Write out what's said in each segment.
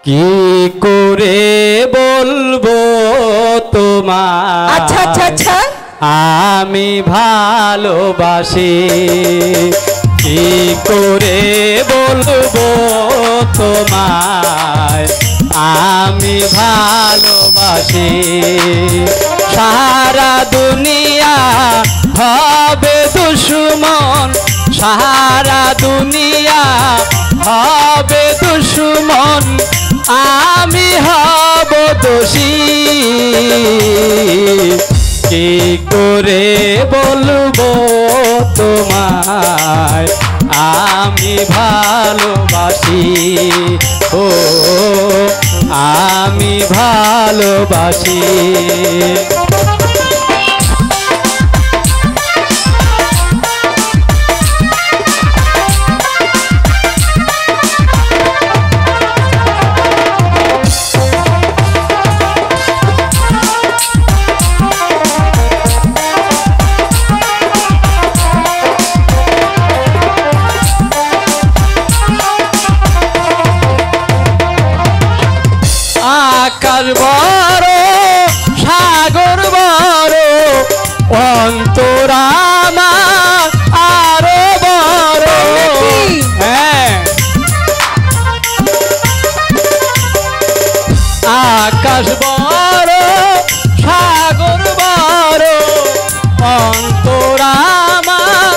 কি করে বলবো তোমায় আচ্ছা আচ্ছা আচ্ছা আমি ভালোবাসি কি করে বলবো তোমায় আমি ভালোবাসি সারা দুনিয়া হবে দুশ্মন সারা দুনিয়া হবে দুশ্মন আমি হব দোষী কি করে বলবো তোমায় আমি ভালোবাসি ও আমি ভালোবাসি আকাশ বড় সাগর বড় অন্তর আমার আরো বড় হ্যাঁ আকাশ বড় সাগর বড় অন্তর আমার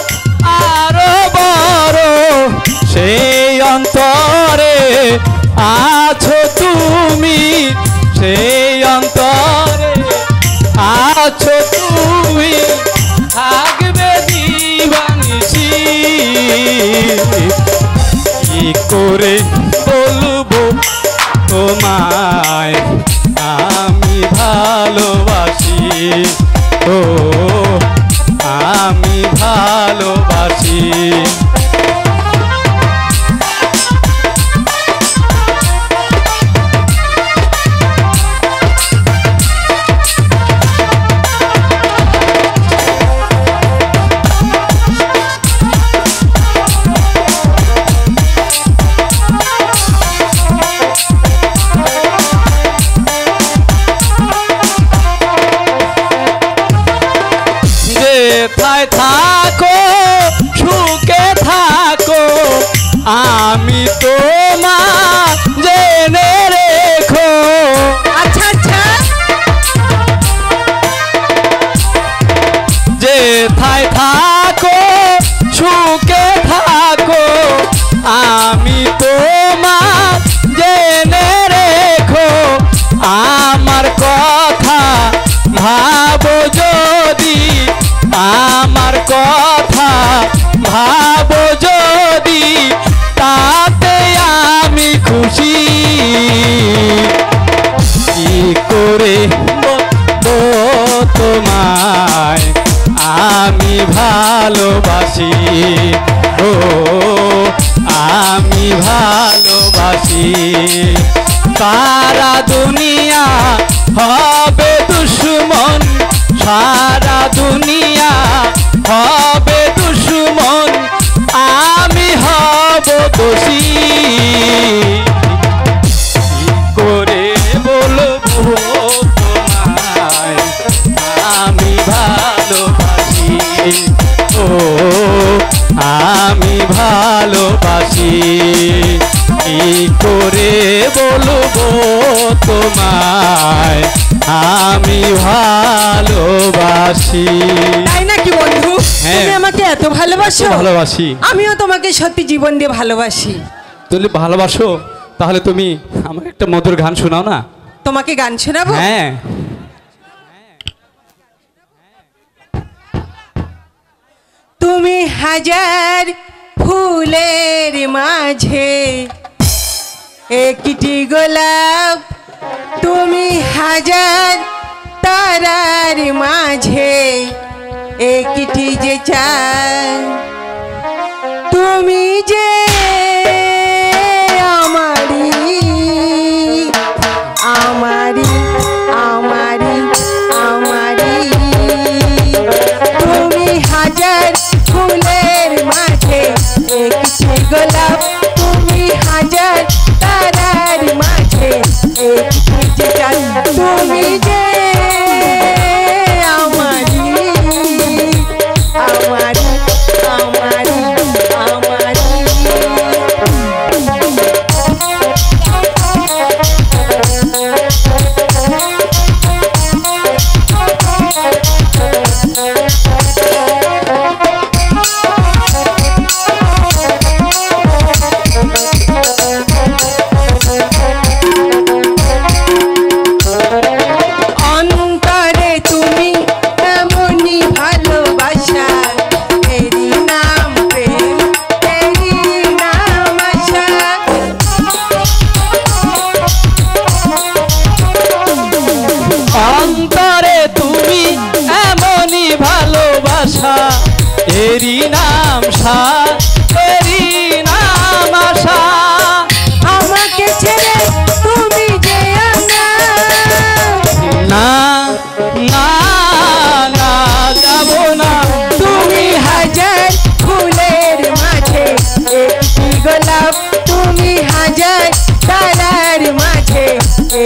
আরো বড় সেই অন্তরে আছো তুমি সেই অন্তরে আছো তুমি থাকবে দিবানিশি কি করে বলবো তোমায় আমি ভালোবাসি ও আমি ভালোবাসি যেথায় থাকো সুখে থাকো আমি তোমার জেনে রেখো আচ্ছা আচ্ছা যেথায় থাকো সুখে থাকো আমি তোমার জেনে রেখো আমার কথা ভাবো যদি আমার কথা ভাবো যদি তাতে আমি খুশি কি করে বলবো তোমায় আমি ভালোবাসি ও আমি ভালোবাসি সারা দুনিয়া হবে দুশ্মন সারা দুনিয়া হবে দুশ্মন আমি হব দোষী কি করে বলবো তোমায় আমি ভালোবাসি ও আমি ভালোবাসি কি করে বলবো তোমায় আমি ভালোবাসি তাই নাকি বন্ধু হ্যাঁ। তুমি আমাকে এত ভালোবাসো ভালোবাসি আমিও তোমাকে সত্যি জীবন দিয়ে ভালোবাসি তুমি ভালোবাসো তাহলে তুমি আমাকে একটা মধুর গান শোনাও না তোমাকে গান শোনাবো হ্যাঁ তুমি হাজার ফুলের মাঝে একটি গোলাপ তুমি হাজার তারার মাঝে একটি যে চাঁদ তুমি যে আমারি আমারি আমারি আমারি তুমি হাজার ফুলের মাঝে একটি গোলাপ তুমি হাজার তারার মাঝে আশা তেরি নাম আশা আমাকে ছেড়ে তুমি যেও না না না না যাব না তুমি হাজার ফুলের মাঝে একটি গোলাপ তুমি হাজার তারার মাঝে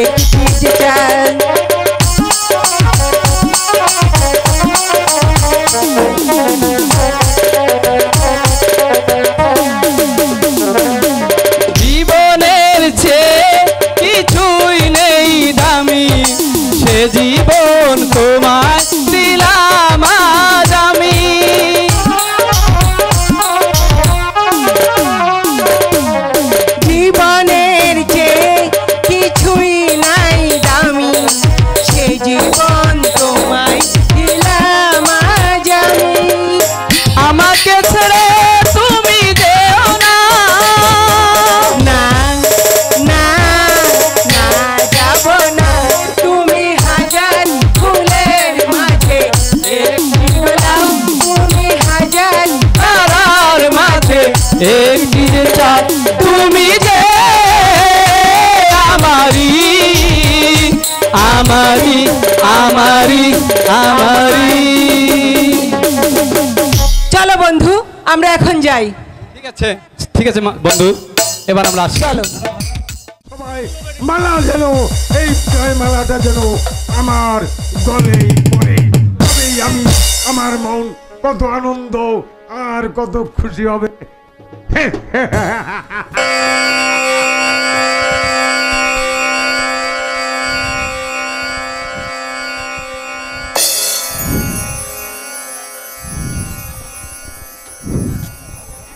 একটি চাঁদ জীবনের চেয়ে কিছুই নেই দামি সে জীবন তোমায় দিলাম আজ আমি জীবনের চেয়ে কিছুই নাই দামি সে জীবন তোমায় দিলাম আজ আমি আমাকে ছেড়ে তুমি যেও না না না না যাব না তুমি হাজার ফুলের মাঝে একটি গোলাপ তুমি হাজার তারার মাঝে একটি যে চাঁদ তুমি যে আমারি আমারি আমারি আমারি চলো বন্ধু আমরা এখন যাই ঠিক আছে বন্ধু এবার আমরা আসি চলো সবাই মালা যেন এই জয় মালাটা যেন আমার গলেই পড়ে তবেই আমি আমার মন কত আনন্দ আর কত খুশি হবে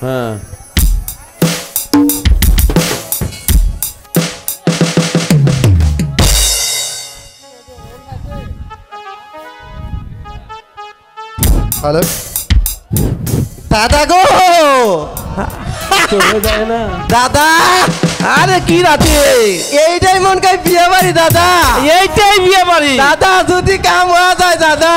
হ্যাঁ হ্যালো দাদা গো চলে যায় না দাদা আরে কি রাতে এইটাই মন কাই বিয়ে বাড়ি দাদা এইটাই বিয়ে বাড়ি দাদা যদি কাম হওয়া যায় দাদা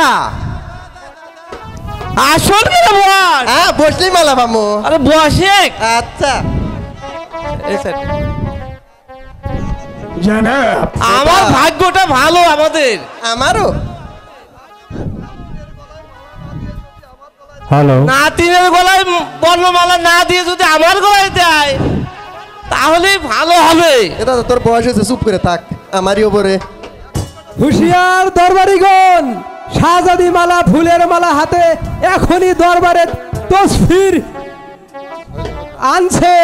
আসল কি রে বস হ্যাঁ বসলেই মালা পামো আরে বসে আচ্ছা জানা আমার ভাগ্যটা ভালো আমাদের আমারও হ্যালো নাতিনের গলায় বর্ণমালা না দিয়ে যদি আমার গলায় দেয় তাহলে ভালো হবে এ দাদা তোর বয়স হয়েছে চুপ করে থাক আমারই ওপরে হুশিয়ার দরবারিগণ শাহজাদি মালা ফুলের মালা হাতে এখনই দরবারে তসফির আনছে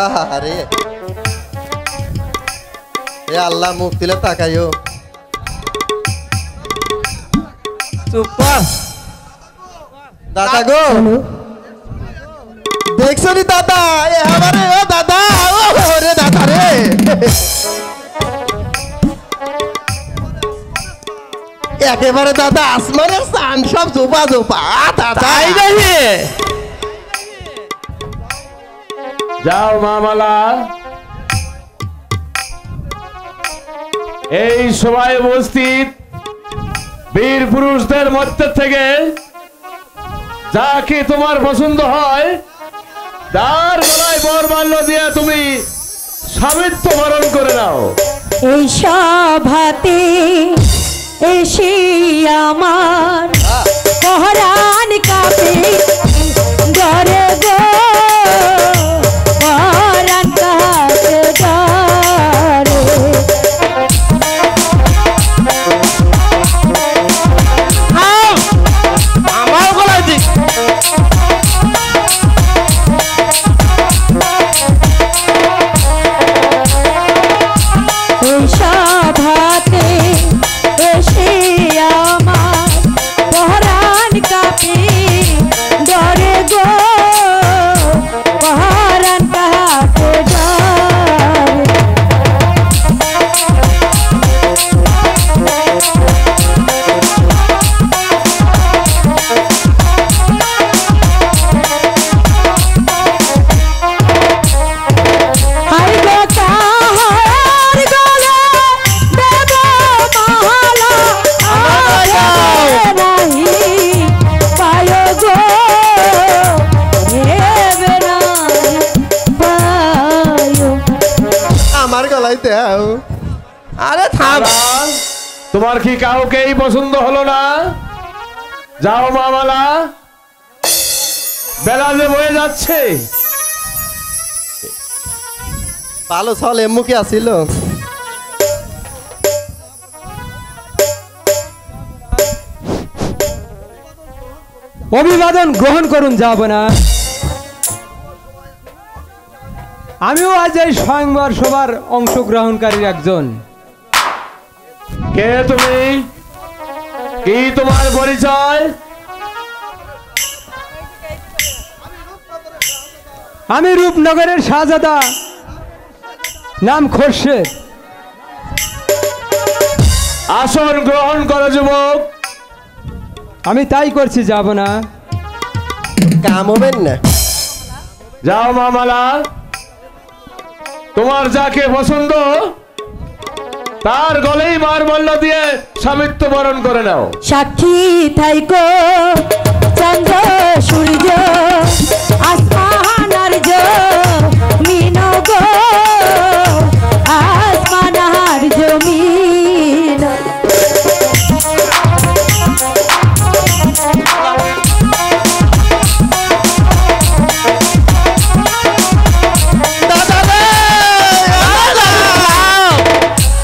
আহা রে এ আল্লাহ মুখ দিলে তাকাইও চুপ কর দাদা গো দেখছো নি দাদা এ আমারে ও দাদা ও রে দাদা রে একেবারে দাদা আসমানের চান সব জোপা জোপা দাদা তাই নাকি যাও মামালা এই সবাই উপস্থিত বীর পুরুষদের মধ্যে থেকে যাকে তোমার পছন্দ হয় তার গলায় বরমাল্য দিয়ে তুমি স্বামিত্ব বরণ করে নাও এই সভাতে এসে আমার পহরান কাপে ডরে গো পহরান কাপে ডরে আমার গলায় দিক এই সভাতে এসে আমার পহরান কাপে ডরে গো দাও। আরে থাম। তোমার কি কাউকেই পছন্দ হলো না? যাও মামালা, বেলা যে বয়ে যাচ্ছে। ভালো চলে মুখে আসিল। অভিবাদন গ্রহণ করুন যাব না। আমিও আজ এই স্বয়ংবর সভার অংশগ্রহণকারীর একজন। কে তুমি? কি তোমার পরিচয়? আমি রূপনগরের শাহজাদা, নাম খোরশেদ। আসন গ্রহণ করো যুবক। আমি তাই করছি যাব না। কাম হবেন না। যাও মামালা, তোমার যাকে পছন্দ তার গলেই মারমল্ল দিয়ে স্বামিত্ব বরণ করে নাও। সাক্ষী থাইকো চন্দ্র সূর্য আসমান আর জমিন গো, আসমান আর জমিন।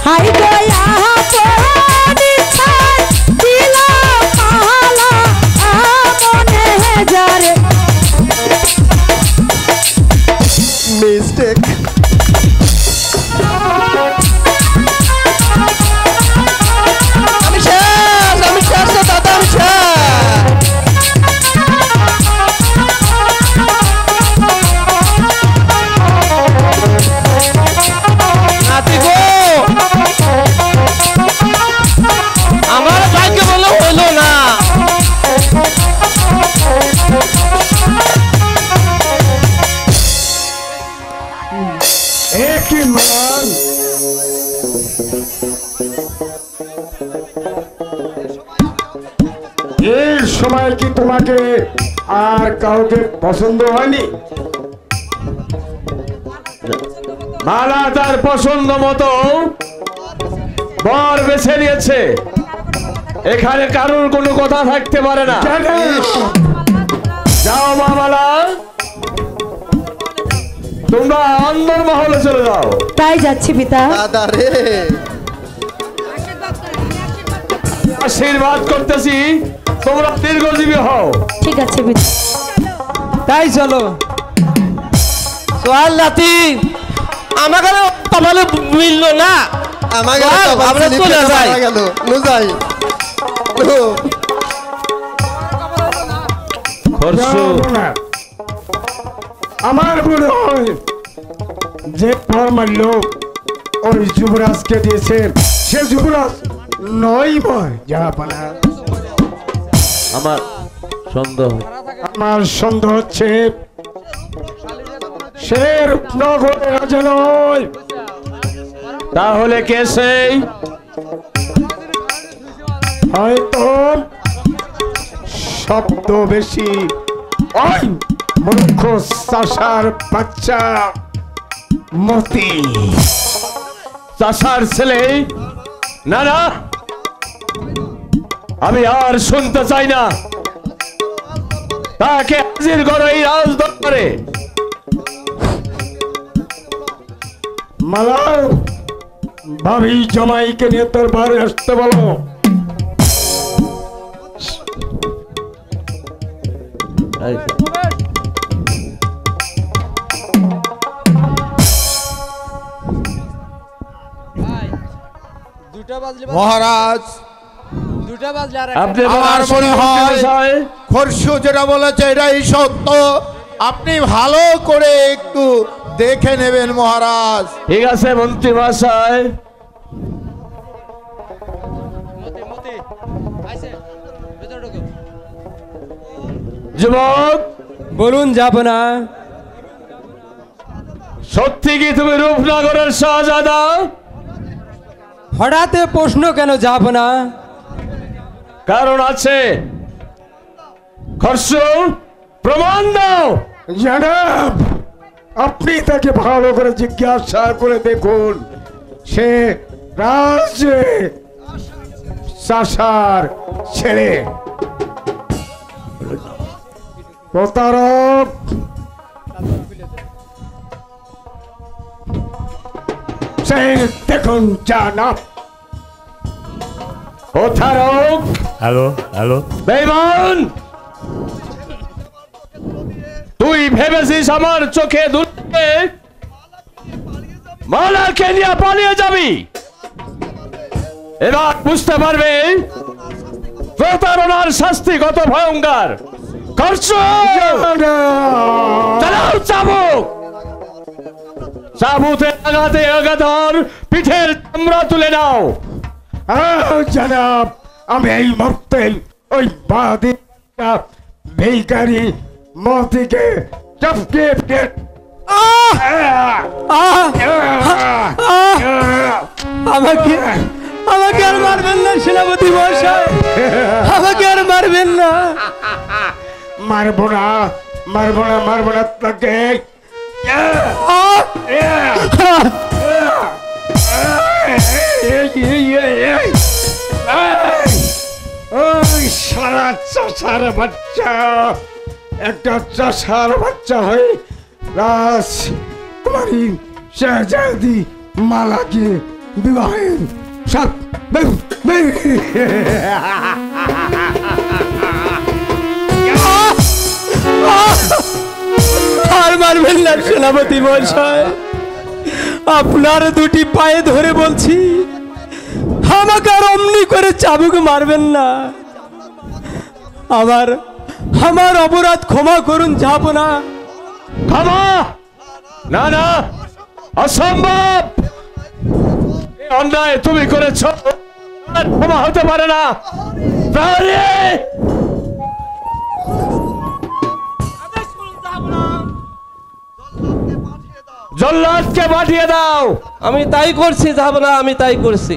হাই গয়া পরিছাই দিল পালা মনে যারে। মিস্টেক। আমি শেষ দাদা, আমি শেষ। নাতি গো, আমার ভাগ্য বলে হইলো না। একই মান এই সময় কি তোমাকে আর কাউকে পছন্দ হয়নি? মালা তার পছন্দ মতো বর বেছে নিয়েছে। এখানে কারোর কোনো কথা থাকতে পারে না। যাও মামালা, তোমরা অন্দর মহলে চলে যাও। তাই যাচ্ছি পিতা। দাদা রে, আশীর্বাদ করতেছি তোমরা দীর্ঘজীবী হও। ঠিক আছে পিতা। তাই চলো। সোহাল নাতি, আমাকে তাহলে মিললো না। আমাকে আমরা চলে যাই। গেল নু যাই। খরচু, না, আমার মনে হয় যে ফরমাল্য ওই যুবরাজকে দিয়েছে সে যুবরাজ নয় বয় জাহাপানা। আমার সন্দেহ, আমার সন্দেহ হচ্ছে সে রূপনগরের রাজা নয়। তাহলে কে সেই? হয়তো শব্দ বেশি ওই মূর্খ চাষার বাচ্চা মতি। চাষার ছেলে? না না, আমি আর শুনতে চাই না। তাকে হাজির করো এই রাজ দরবারে। মালা, ভাবি জামাইকে নিয়ে তোর বাড়ি আসতে বলো। মহারাজ, আপনি আমার মনে হয় খরশু যেটা বলেছে এটাই সত্য। আপনি ভালো করে একটু দেখে নেবেন মহারাজ। ঠিক আছে মন্ত্রী মহাশয়। যুবক, বলুন যাব না। সত্যি কি তুমি রূপনগরের শাহজাদা? হঠাৎ এ প্রশ্ন কেন যাব না? কারণ আছে। খরচু, প্রমাণ দাও। জনাব, আপনি তাকে ভালো করে জিজ্ঞাসা করে দেখুন সে রাজ্যে চাষার ছেলে প্রতারক সে দেখুন জানা প্রতারক। হ্যালো হ্যালো বেঈমান, তুই ভেবেছিস আমার চোখে দুলবে মালাকে নিয়ে পালিয়ে যাবি? এবার বুঝতে পারবে প্রতারণার শাস্তি কত ভয়ঙ্কর। করছো চালাও চাবুক, চাবুতে আঘাতে আঘাতর পিঠের চামড়া তুলে নাও। জনাব, আমি এই মুহূর্তে ওই বাদী ভিখারি মতিকে চপকে আমাকে আমাকে আর মারবেন না সেনাপতি মহাশয়, আমাকে আর মারবেন না। মারবো না মারবো না মারবো না তাকে। সারা চাষার বাচ্চা, একটা চাষার বাচ্চা হয়ে রাজকুমারী শাহজাদি মালাকে বিবাহের সাথ আর মারবেন না সেনাপতি মহাশয়, আপনার দুটি পায়ে ধরে বলছি, আমাকে আর অমনি করে চাবুক মারবেন না। আমার অপরাধ ক্ষমা করুন যাব না। ক্ষমা? না না, অসম্ভব। এই অন্যায় তুমি করেছ, আর ক্ষমা হতে পারে না। জল্লাদকে পাঠিয়ে দাও। আমি তাই করছি, যাব না, আমি তাই করছি।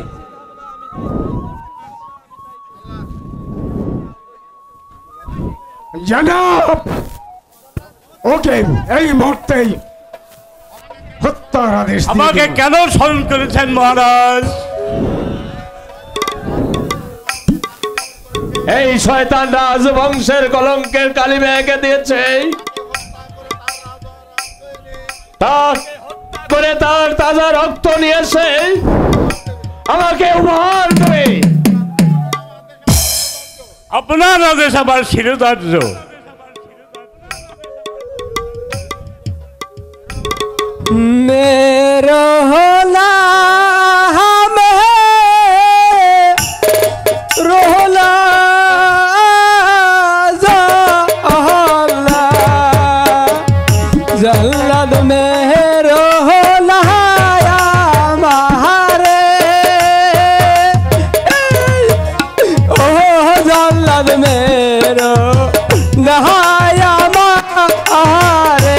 জনাব, ওকে এই মুহূর্তেই হত্যার আদেশ দিয়ে আমাকে দিন। কেন স্মরণ করেছেন মহারাজ? এই শয়তান রাজবংশের কলঙ্কের কালিমা এঁকে দিয়েছে, করে তার তাজা রক্ত নিয়েছে আমাকে উপহার করে। আপনার আদেশ আমার শিরোধার্য। मेरो नाम है रोहला जल्लद मेरो नहाया महारे, ओह जल्लद मेरो नहाया महारे।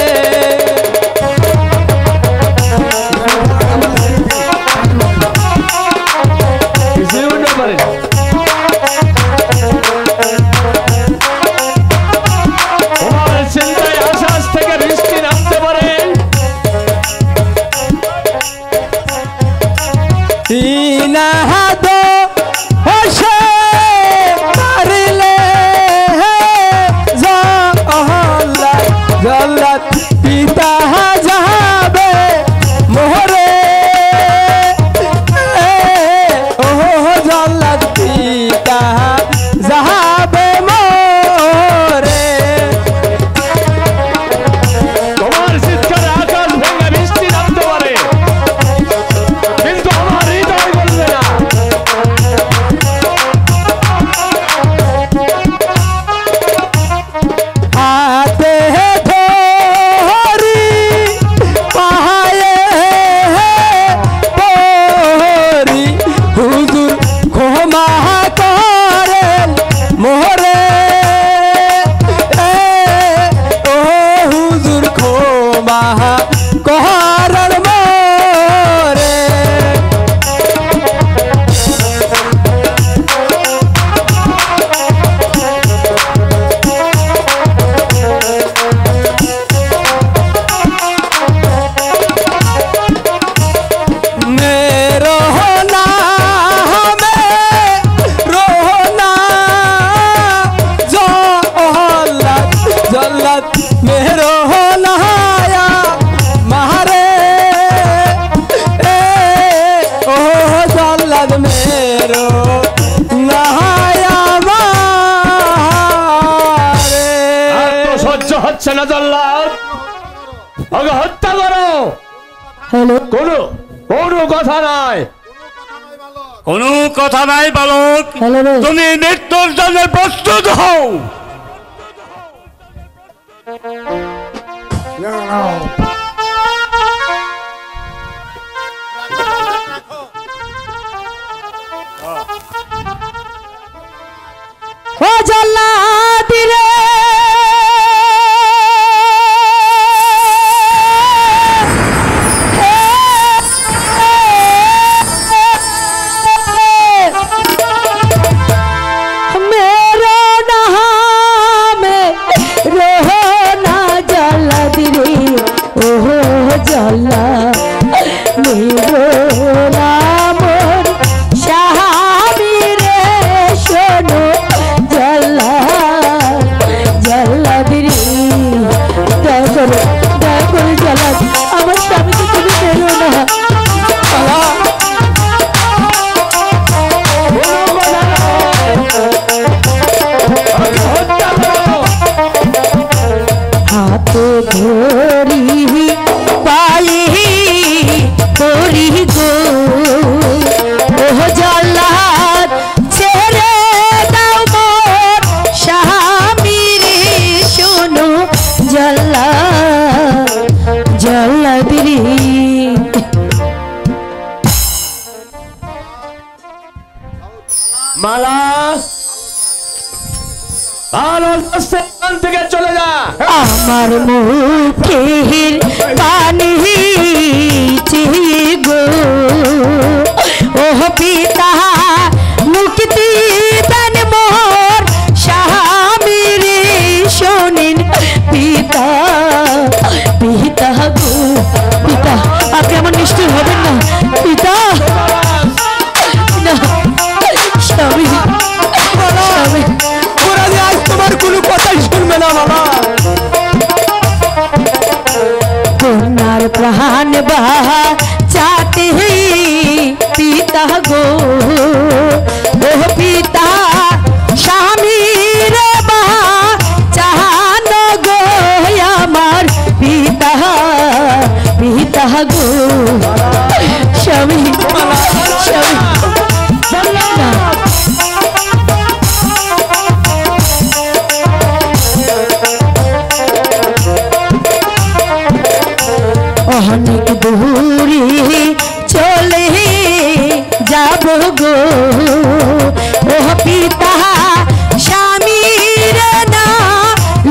হ্যালো কোনো কোনো কথা নাই। কোনো কথা নাই বালক, হ্যালো রে তুমি মৃত্যুর জন্য প্রস্তুত হও। ও জল্লাদি রে मेरो नाम रहो ना जल्लादी रे ओहो जल्ला मेरो नाम शाहाबी रे शोनो जल्ला जल्लादी रे दया করে জল্লা আমার স্বামীকে তুমি মেরো না হাতে ধরি পালি করি গো ওহ জল্লাদ ছেড়ে দাও মোর স্বামীর শোনো জল্লাদ জল্লাদি মালা ভালো এখান থেকে চলে যা। আমার মুখের পানি গো ওহ পিতা মুক্তি দান মোর স্বামীর শোনেন পিতা পিতা গো পিতা আপনি আমার নিষ্ঠুর হবেন না পিতা না স্বামী স্বামী ওরা যে আজ তোমার কোনো কথাই শুনবে না বাবা। কন্যার প্রাণ বাহা চাতে পিতা গো ও পিতা স্বামীর বা চাহান গো আমার পিতা পিতা গো স্বামী স্বামী অনেক দূরে চলে যাব গো ও পিতা স্বামীর না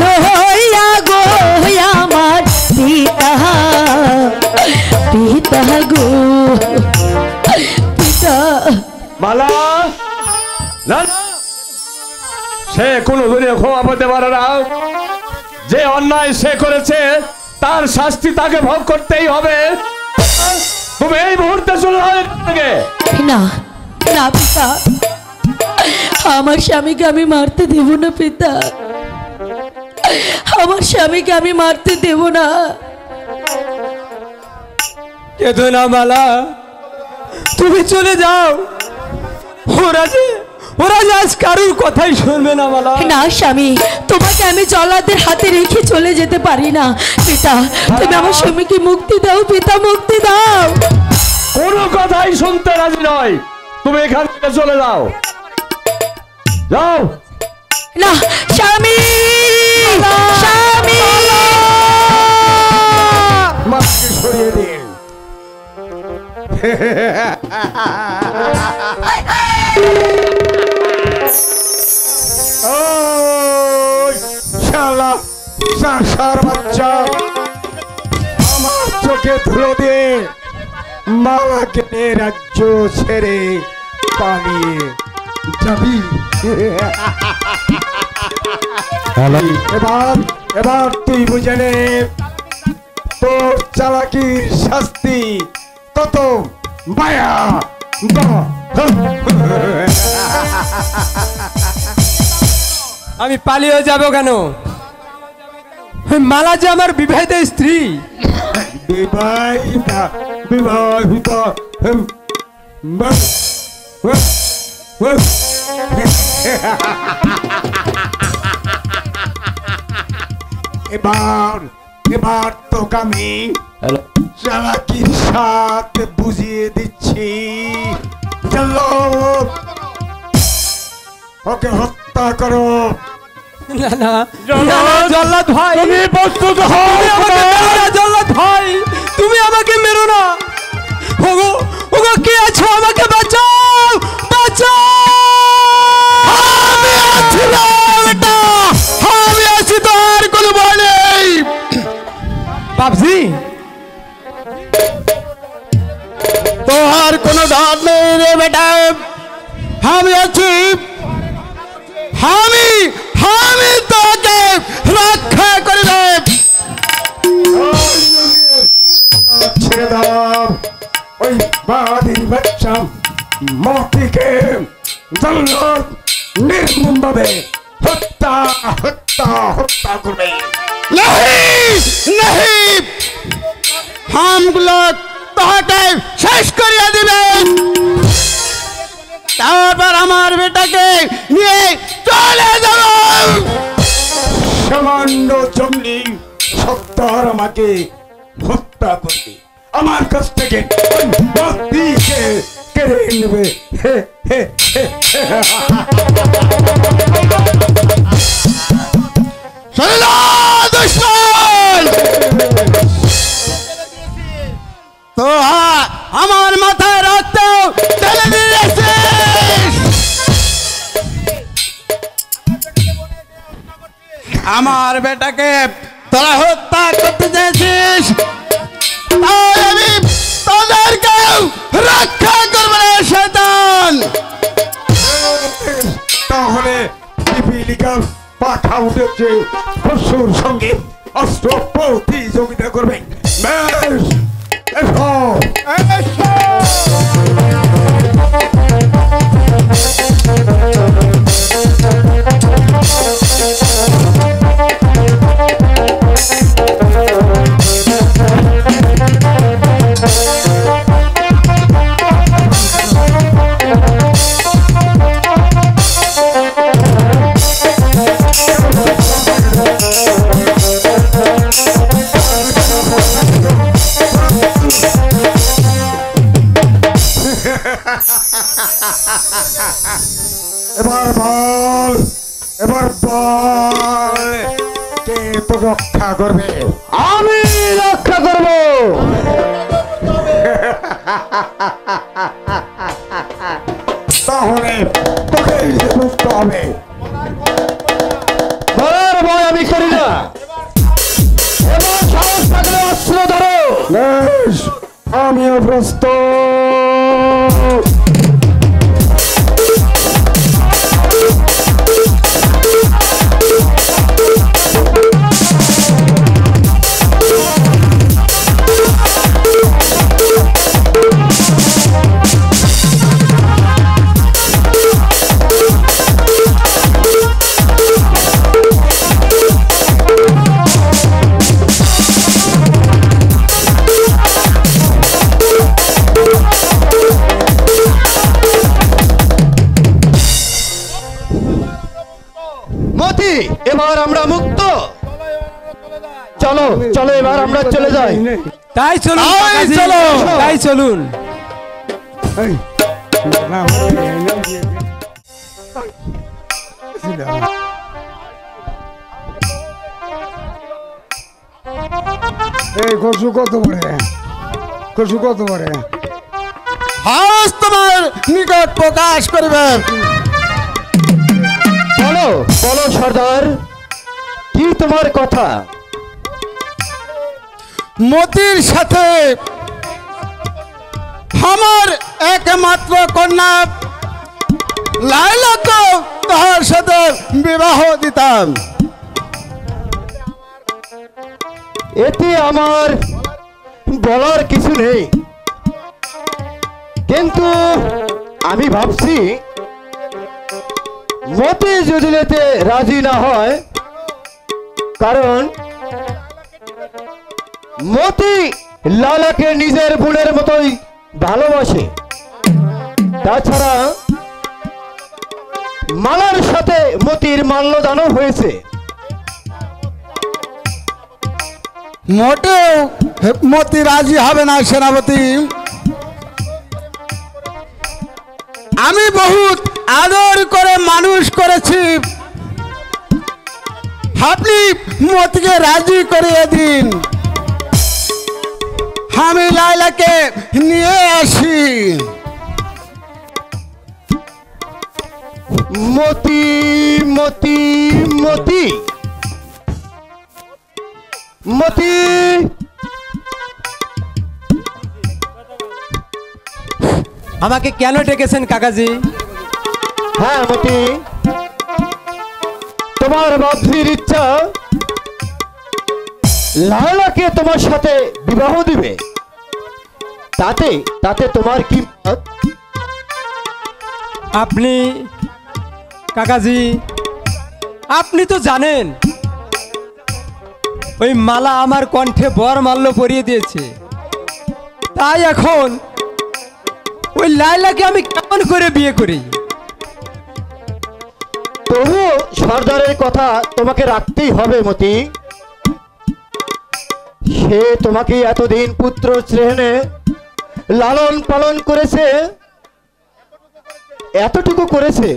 লইয়া গো আমার পিতা পিতা গো পিতা মালা না না। সে কোনো দিনে ক্ষমা পেতে পারে না। যে অন্যায় সে করেছে তার শাস্তি তাকে ভোগ করতেই হবে। তুমি এই মুহূর্তে চলে যাও এখান থেকে। না না পিতা আমার স্বামীকে আমি মারতে দেব না পিতা আমার স্বামীকে আমি মারতে দেব না কেঁদো না মালা, তুমি চলে যাও। ওরা যে আজ কারোর কথাই শুনবে না মালা। না স্বামী তোমাকে আমি জল্লাদের হাতে রেখে চলে যেতে পারি না পিতা তুমি আমার স্বামীকে মুক্তি দাও পিতা মুক্তি দাও। কোনো কথাই শুনতে রাজি নয়। তুমি এখান থেকে চলে যাও যাও। না স্বামী স্বামী মাকে সরিয়ে দিন। শালা সার বাচ্চা আমার চোখে ধুলো দিয়ে মালাকে নিয়ে রাজ্য ছেড়ে পালিয়ে যাবি। এবার তুই বুঝে নে তোর চালাকির শাস্তি কত মায়া। আমি পালিয়ে যাব কেন? মালা যে আমার বিবাহিত স্ত্রী। বিবাহিতা বিবাহিতা এবার তোকে আমি চালাকির সাথে বুঝিয়ে দিচ্ছি। চলো ওকে হত্যা করো। না না জল্লাদ ভাই, তুমি প্রস্তুত হও। জল্লাদ ভাই, তুমি আমাকে মেরো না। ওগো ওগো, কে আছো? আমাকে বাঁচাও, বাঁচাও। আমি আছি না বেটা, আমি আছি, তো আর কোনো ভয় নেই। বাপজি, তোর কোনো ডর নেই রে বেটা, আমি আছি। আমি আমি তোকে রক্ষা করবে। ছেড়ে দাও ওই বাদির বাচ্চা মতিকে। জল্লাদ নির্মমভাবে হত্যা হত্যা হত্যা করবে। नहीं हम लोग তোকে শেষ করিয়ে দিবে, তারপর আমার বেটাকে নিয়ে চলে যাব। সামান্য জঙ্গলি সত্তর আমাকে হত্যা করবে, আমার কাছ থেকে ওই মতিকে কেড়ে নেবে। হে হে হে হে। চলো দুশ্মন, তো আমার মাথায় রক্ত ঢেলে দিয়েছিস। আমার বেটাকে তোরা হত্যা করতে চেয়েছিস, তাই আমি তোদেরকেও রক্ষা করবো না শয়তান। তাহলে পিপিলিকা পাঠা উঠেছে, পশুর সঙ্গে অস্ত্র প্রতিযোগিতা করবে। বেশ, এসো এসো। এবার বল, এবার বল, কে তো রক্ষা করবে? আমি রক্ষা করব। তাহলে তোকে বুঝতে হবে। বলার ভয় আমি করি না। এবার সাহস থাকলে অস্ত্র ধরো। বেশ, আমিও প্রস্তুত। মতি, এবার আমরা মুক্ত। চলো চলো, এবার আমরা চলে যাই। তাই চলুন তাই কাকাজি, চলো। তাই চলুন। এই, না, এই কচু কত পড়ে, কচু কত পড়ে? হাস তোমার নিকট প্রকাশ করবে। বলো বলো সর্দার, কি তোমার কথা? মতির সাথে আমার একমাত্র কন্যা লায়লাকে তাহার সাথে বিবাহ দিতাম। এতে আমার বলার কিছু নেই, কিন্তু আমি ভাবছি মতি যদি এতে রাজি না হয়, কারণ মতি লালাকে নিজের বোনের মতোই ভালোবাসে। তাছাড়া মালার সাথে মতির মাল্যদানও হয়েছে। মোটেও মতি রাজি হবে না সেনাপতি। আমি বহুত আদর করে মানুষ করেছি, আপনি মতিকে রাজি করিয়ে দিন, আমি লাইলাকে নিয়ে আসি। মতি মতি মতি মতি, আমাকে কেন ডেকেছেন কাকাজি? হ্যাঁ মতি, তোমার বাপজির ইচ্ছা লায়লাকে তোমার সাথে বিবাহ দিবে, তাতে তাতে তোমার কি মত? আপনি কাকাজি, আপনি তো জানেন ওই মালা আমার কণ্ঠে বর মাল্য পরিয়ে দিয়েছে, তাই এখন ওই লায়লাকে আমি কেমন করে বিয়ে করি? তবু সর্দারের কথা তোমাকে রাখতেই হবে মতি। সে তোমাকে এতদিন পুত্র স্নেহে লালন পালন করেছে, এতটুকু করেছে,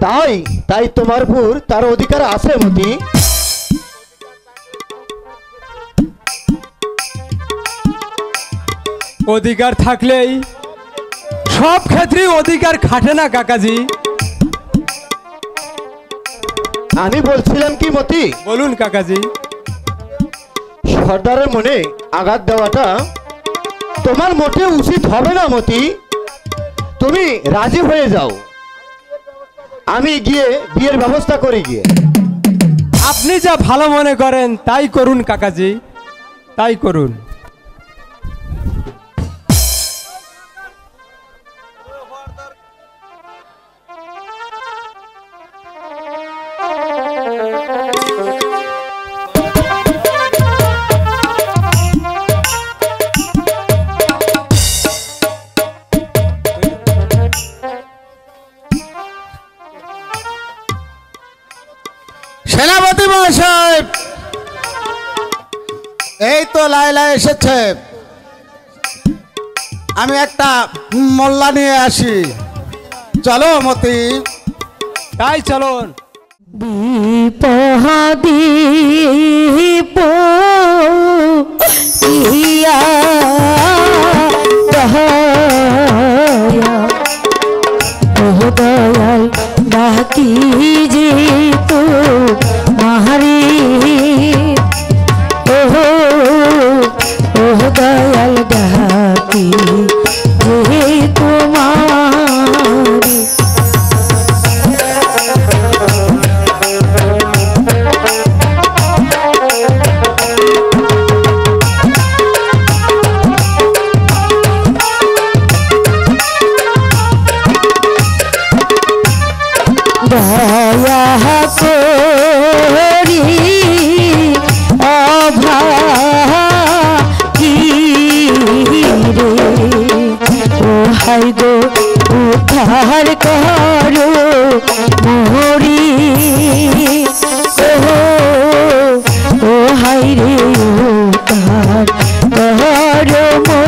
তাই তাই তোমার উপর তার অধিকার আছে মতি। অধিকার থাকলেই সব ক্ষেত্রে অধিকার খাটে না কাকাজি। আমি বলছিলাম কি মতি, বলুন কাকাজি। সর্দারের মনে আঘাত দেওয়াটা তোমার মোটে উচিত হবে না মতি। তুমি রাজি হয়ে যাও, আমি গিয়ে বিয়ের ব্যবস্থা করি গিয়ে। আপনি যা ভালো মনে করেন তাই করুন কাকাজি, তাই করুন। সেনাপতি মহাশয়, এই তো লাইলা এসেছে, আমি একটা মোল্লা নিয়ে আসি, চলো মতি। তাই চলুন। দীপ দীপ ইয়া দয়া দয়াল ডাকি যে তো মাহারি, ওহো ওহ দয়াল ডাকি যে তোমারি। দয়া করি অভাগী রে, ও হাই গো উদ্ধার করো মোরি, ও হাই রে উদ্ধার করো মোরি।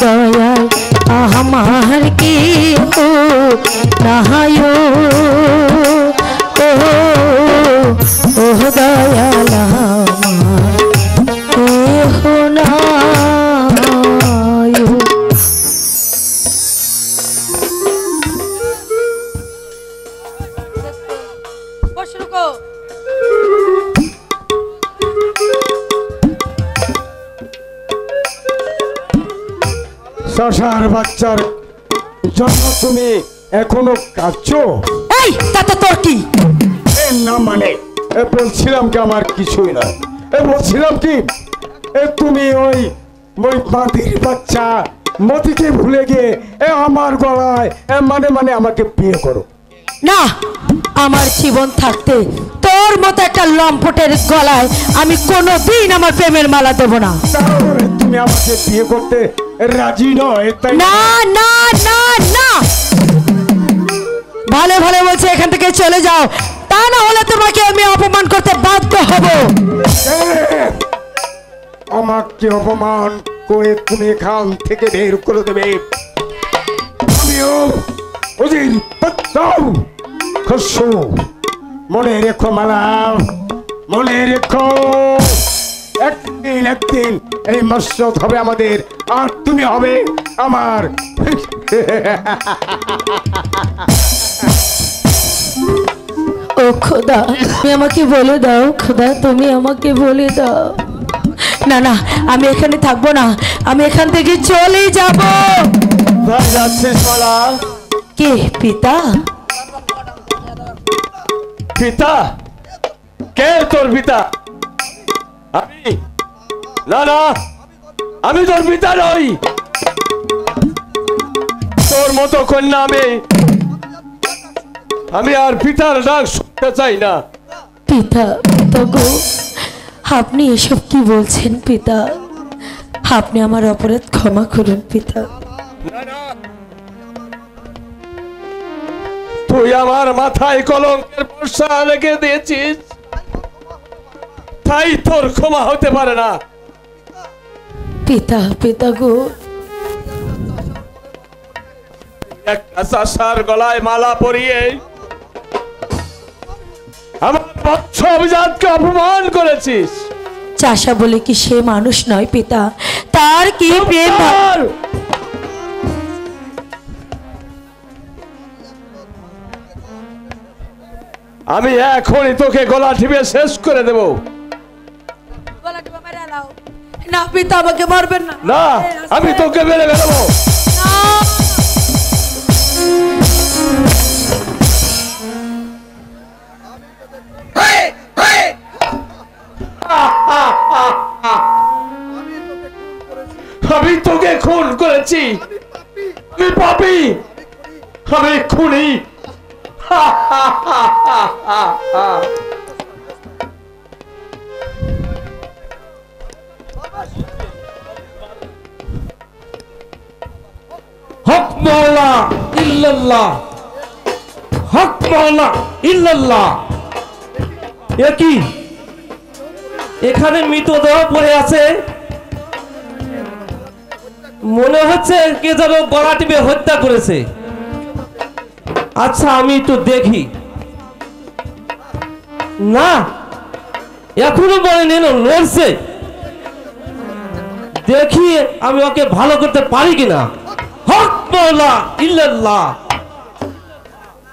দয়াল আমার কি ও নাহায়ো, ও দয়াল আমার কেহ নায়ো। শশার বাচ্চার জন্য তুমি এখনো কাঁদছো? এই তাতে তোর কি? না মানে বলছিলাম কি আমার কিছুই নয়, বলছিলাম কি তুমি ওই ওই মাটির বাচ্চা মতিকে ভুলে গিয়ে আমার গলায় মানে আমাকে বিয়ে করো। না, আমার জীবন থাকতে তোর মতো একটা লম্পটের গলায় আমি কোনোদিন আমার প্রেমের মালা দেব না। তাহলে তুমি আমাকে বিয়ে করতে রাজি নয়? তাই না না না না, ভালো ভালো বলছে এখান থেকে চলে যাও, তা না হলে তোমাকে আমি অপমান করতে বাধ্য হব। আমাকে অপমান করে তুমি এখান থেকে বের করে দেবে? আমিও ওদের খসু মনে রেখো মালা, মনে রেখো একদিন এই মসজিদ হবে আমাদের, আর তুমি হবে আমার। ও খোদা, তুমি আমাকে বলে দাও, খোদা তুমি আমাকে বলে দাও। না না, আমি এখানে থাকবো না, আমি এখান থেকে চলে যাব। যাচ্ছিস মালা? কে পিতা? পিতা? কে তোর পিতা? আমি? না না, আমি তোর পিতা নই। তোর মতো কন্যা আমি আর পিতার ডাক শুনতে চাই না। পিতা, পিতা গো, আপনি এসব কি বলছেন পিতা? আপনি আমার অপরাধ ক্ষমা করুন পিতা। তুই আমার মাথায় কলঙ্কের বর্ষা রেখে দিয়েছিস, তাই তোর ক্ষমা হতে পারে না। পিতা, পিতা গো, একটা চাষার গলায় মালা পরিয়ে আমার বৎস অভিজাতকে অপমান করেছিস। চাষা বলে কি সে মানুষ নয় পিতা? তার কি প্রেম? আমি এখনই তোকে গলা টিপে শেষ করে দেব। না পিতা, আমাকে মারবেন না। না, আমি তোকে মেরে ফেলবো। আমি তোকে খুন করেছি, আমি পাপী, আমি খুনি। হক মাওলা ইল্লাল্লাহ, হক মাওলা ইল্লাল্লাহ। এ কি, এখানে মৃতদেহ পড়ে আছে, মনে হচ্ছে কে যেন গলা টিপে হত্যা করেছে। আচ্ছা আমি একটু দেখি। না, এখনো মনে নেই, লড়ছে। দেখি আমি ওকে ভালো করতে পারি কিনা। হক মাওলা ইল্লাল্লাহ,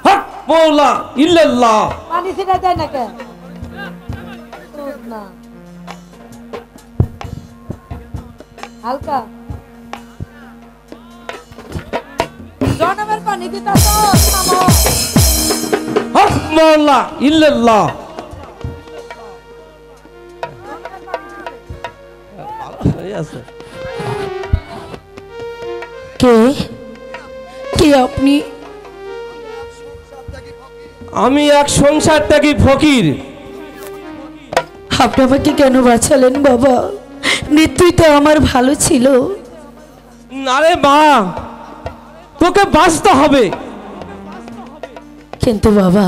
হক মাওলা ইল্লাল্লাহ। পানি ছিটা দেয় না কেন? হালকা জনমের পানি দিতা তো থামো। হক মাওলা ইল্লাল্লাহ। কে কে আপনি? আমি এক সংসার ত্যাগী ফকির। আপনি আমাকে কেন বাঁচালেন বাবা? মৃত্যুই তো আমার ভালো ছিল। না রে মা, তোকে বাঁচতে হবে। কিন্তু বাবা,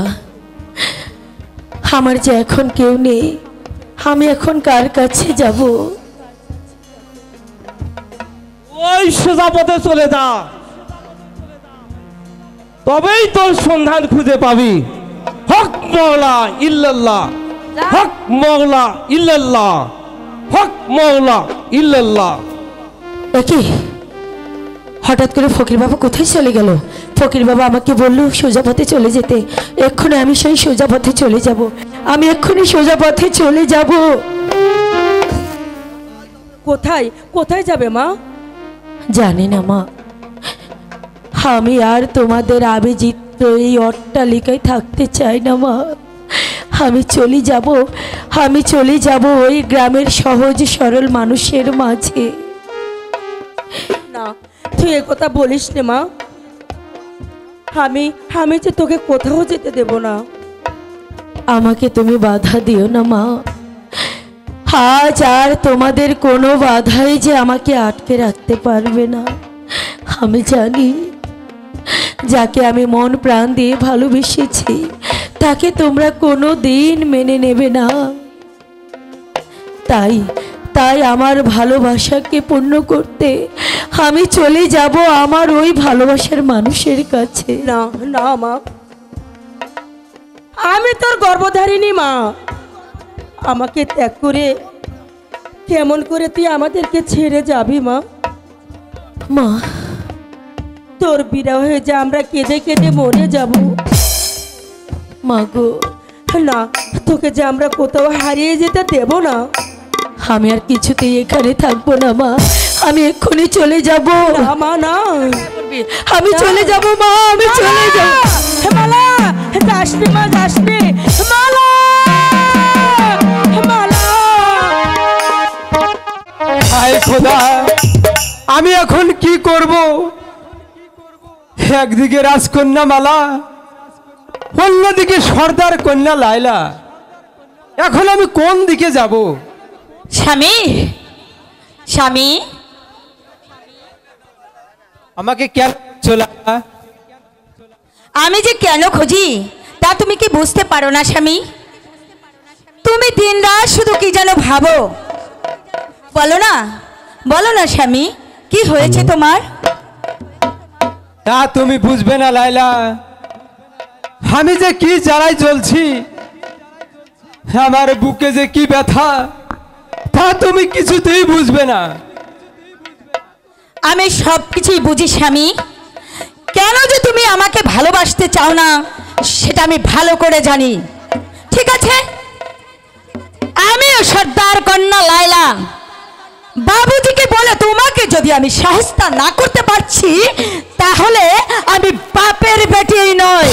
আমার যে এখন কেউ নেই, আমি এখন কার কাছে যাব? ওই সোজা পথে চলে যা, তবেই তোর সন্ধান খুঁজে পাবি। হক মাওলা ইল্লাল্লাহ, হক মাওলা ইল্লাল্লাহ, হক মাওলা ইল্লাল্লাহ। একি হঠাৎ করে ফকির বাবা কোথায় চলে গেল? ফকির বাবা আমাকে বলল সোজা পথে চলে যেতে। এক্ষুনি আমি সেই সোজা পথে চলে যাব, আমি এক্ষুনি সোজা পথে চলে যাব। কোথায় কোথায় যাবে মা? জানি না মা, আমি আর তোমাদের আবেজিত এই অট্টালিকায় থাকতে চাই না মা। আমি চলে যাব ওই গ্রামের সহজ সরল মানুষের মাঝে। তুই এ কথা বলিস নে মা। আমি যে তোকে কোথাও যেতে দেব না। আমাকে তুমি বাধা দিও না মা। আজ আর তোমাদের কোনো বাধাই যে আমাকে আটকে রাখতে পারবে না। আমি জানি যাকে আমি মন প্রাণ দিয়ে ভালোবেসেছি তাকে তোমরা কোনো দিন মেনে নেবে না। তাই আমার ভালোবাসাকে পূর্ণ করতে আমি চলে যাব আমার ওই ভালোবাসার মানুষের কাছে। না না মা, আমি তোর গর্ভধারিণী মা। আমাকে ত্যাগ করে কেমন করে তুই আমাদেরকে ছেড়ে যাবি মা? মা, তোর বিরহ হয়ে যে আমরা কেঁদে কেঁদে মরে যাব। মা গো, না, তোকে যে আমরা কোথাও হারিয়ে যেতে দেব না। আমি আর কিছুতেই এখানে থাকবো না মা। আমি এক্ষুনি চলে যাব। না মা, না, আমি চলে যাব মা, আমি চলে যাব। মালা, যাসনি মা, যাসনি মালা, মালা। হায় খোদা, আমি এখন কি করব? একদিকে রাজকন্যা মালা, অন্যদিকে সর্দার কন্যা লায়লা। এখন আমি কোন দিকে যাব? স্বামী, স্বামী, আমাকে কেন চলা? আমি যে কেন খুঁজি তা তুমি কি বুঝতে পারো না স্বামী? তুমি দিন রাত শুধু কি যেন ভাবো। বলো না, বলো না স্বামী, কি হয়েছে তোমার? তা তুমি বুঝবে না লায়লা, আমি যে কি জ্বালায় জ্বলছি, আমার বুকে যে কি ব্যথা, তা তুমি কিছুতেই বুঝবে না। আমি সব কিছুই বুঝি স্বামী। কেন যে তুমি আমাকে ভালোবাসতে চাও না সেটা আমি ভালো করে জানি। ঠিক আছে, আমিও সর্দার কন্যা লায়লা বাবুজিকে বলে তোমাকে যদি আমি সাহায্য না করতে পারছি তাহলে আমি বাপের বেটিই নয়।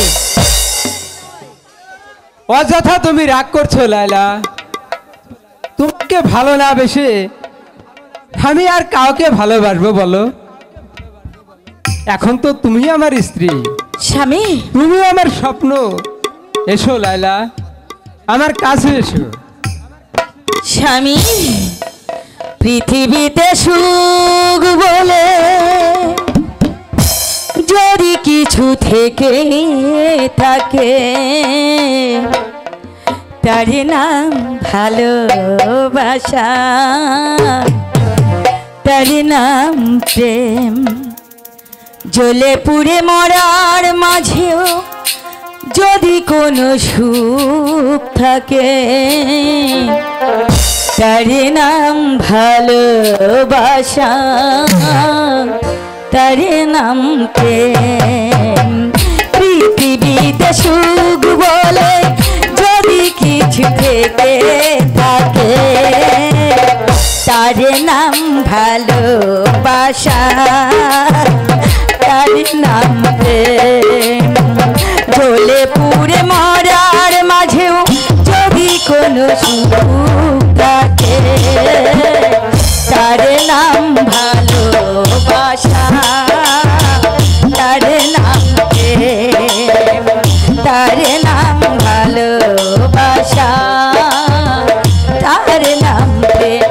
অযথা তুমি রাগ করছো লায়লা। তোমাকে ভালো না বেশি আমি আর কাউকে ভালোবাসবো বলো? এখন তো তুমি আমার স্ত্রী, স্বামী, তুমি আমার স্বপ্ন। এসো লায়লা, আমার কাছে এসো। স্বামী, পৃথিবীতে সুখ বলে যদি কিছু থেকে থাকে তার নাম ভালোবাসা, তার নাম প্রেম। জ্বলে পুড়ে মরার মাঝেও যদি কোনো সুখ থাকে তার নাম ভালোবাসা, তার নাম প্রেম। পৃথিবীতে সুখ বলে যদি কিছু থেকে থাকে তার নাম ভালোবাসা, তার নাম প্রেম। জ্বলে পুড়ে মরার মাঝেও যদি কোনো সুখ থাকে তার নাম ভালোবাসা, তার নাম প্রেম, তার নাম ভালোবাসা, তার নাম প্রেম।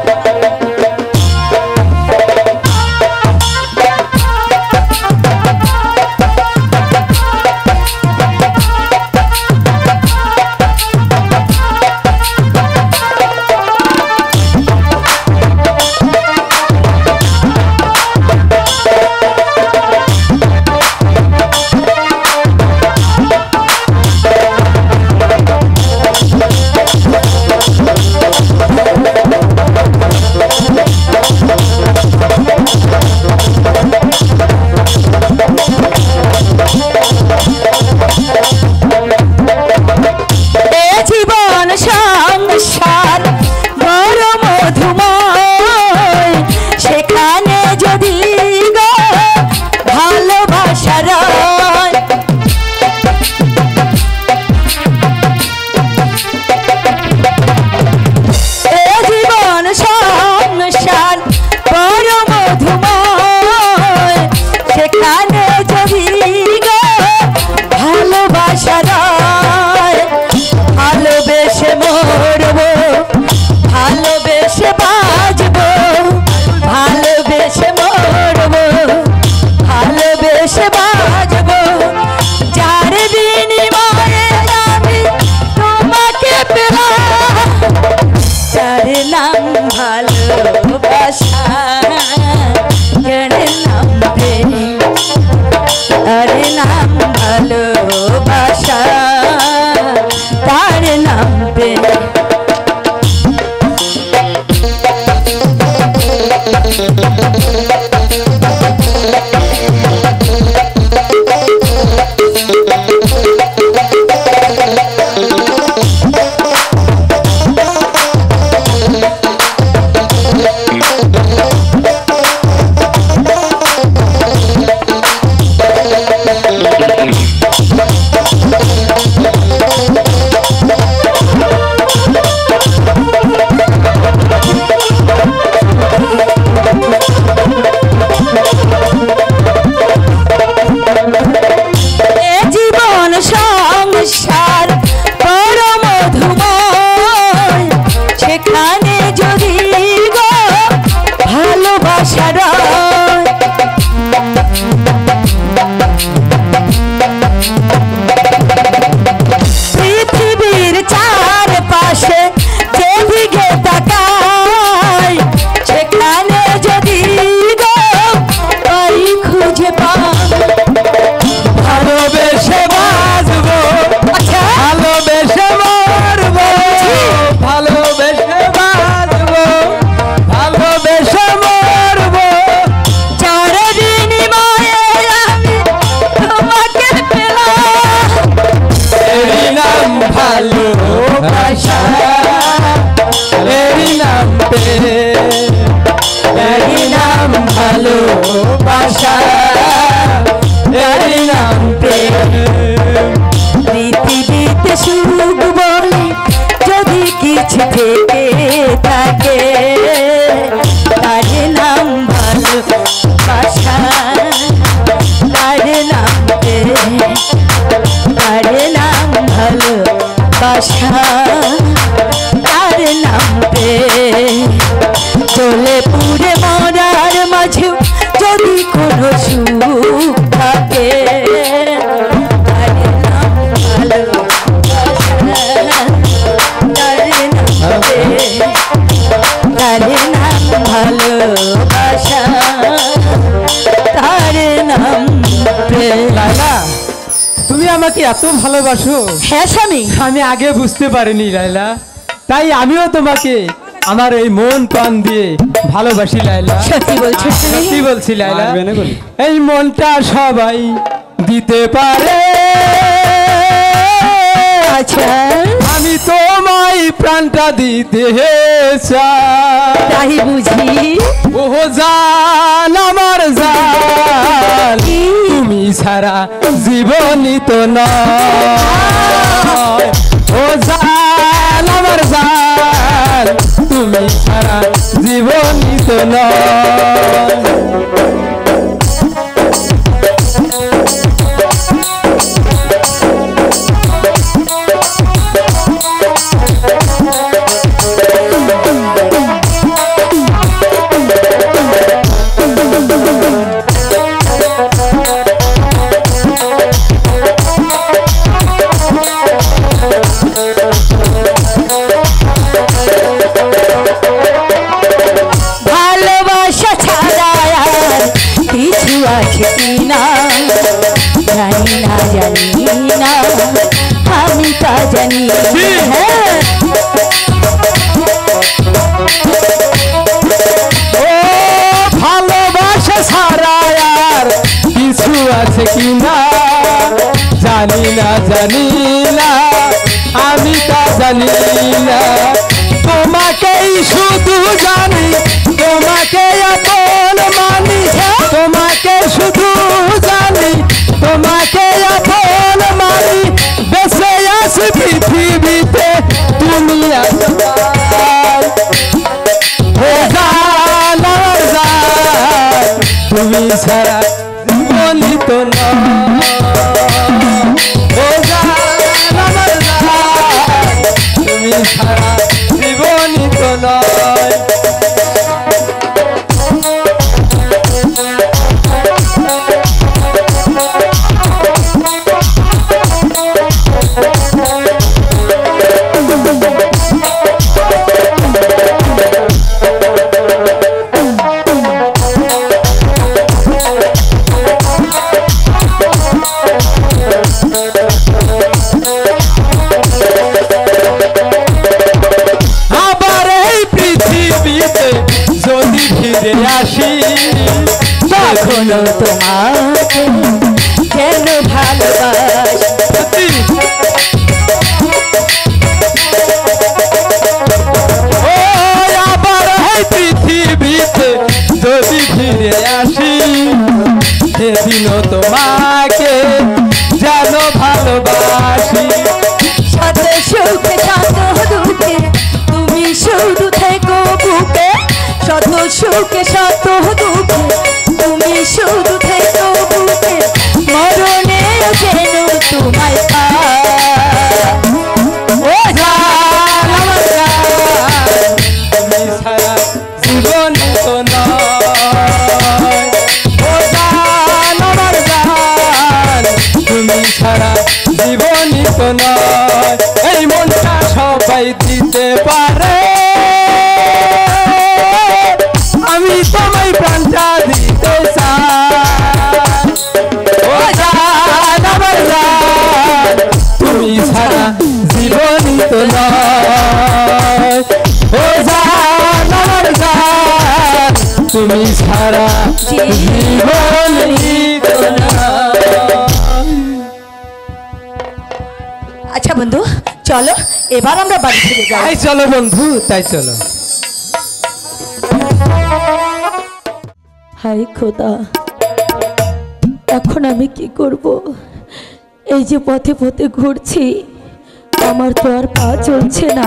ভালোবাসা এরই নাম প্রেম এরই নাম ভালোবাসা এরই নাম প্রেম পৃথিবীতে সুখ বলে যদি কিছু থেকে থাকে তার নাম ভালোবাসা তার নাম প্রেম তার নাম ভালোবাসা তার নাম প্রেম চলে পুরে মরার মাঝে যদি কোনো সুখ থাকে তার নাম ভালোবাসা তার নাম প্রেম তার নাম ভালোবাসা তার নাম প্রেম। লাইলা তুমি আমাকে এত ভালোবাসো? হ্যাঁ স্বামী। আমি আগে বুঝতে পারিনি লাইলা, তাই আমিও তোমাকে আমার এই মন প্রাণ দিয়ে ভালোবাসি লাইলা। সত্যি বলছো? সত্যি বলছি লাইলা, এই মনটা সবাই দিতে পারে। আচ্ছা আমি তোমায় প্রাণটা দিতে চাই, তাই বুঝি। ও জান আমার জান, তুমি ছাড়া জীবনই তো নয়। ও জান আমার জান, তুমি ছাড়া জীবনই তো নয়। ভালোবাসা ছাড়া আর কিছু আছে কিনা জানি না, জানি না, আমি তা জানি। হ্যাঁ ও ভালোবাসা ছাড়া আর কিছু আছে কিনা জানি না, জানি না, আমি তা জানি না। তোমাকেই শুধু জানি, তোমাকে আপন মানি, তোমাকে শুধু জানি, তোমাকে আপন মানি। বেঁচে আছি পৃথিবীতে তুমি আছো তাই। ও জান আমার জান, তুমি ছাড়া জীবনই তো নয়। ও জান আমার জান, তুমি ছাড়া জীবনই তো নয়। আবার এই পৃথিবীতে যদি ফিরে আসি, তখনও তোমাকে কেন ভালোবাসি। ও আবার এই পৃথিবীতে যদি ফিরে আসি, সেদিনও তোমাকে যেন ভালোবাসি। শত সুখে শত দুঃখে তুমি শুধু থেকো বুকে, শত সুখে শত দুঃখে তুমি শুধু থেকো বুকে, মরণে যেন তোমায় পাই। ও জান আমার জান, তুমি ছাড়া জীবন তো নয়। ও জান আমার জান, তুমি ছাড়া জীবনই তো নয়। এই মনটা সবাই দিতে পারে, আমি তোমায় প্রাণটা দিতে চাই। ও জান আমার জান, তুমি ছাড়া জীবনই তো নয়। ও জান আমার জান, তুমি ছাড়া জীবনই তো নয়। আচ্ছা বন্ধু, চলো এবার আমরা বাড়ি ফিরে যাই। তাই চলো বন্ধু, তাই চলো। হাই খোদা, এখন আমি কি করব? এই যে পথে পথে ঘুরছি, আমার তো আর পা চলছে না।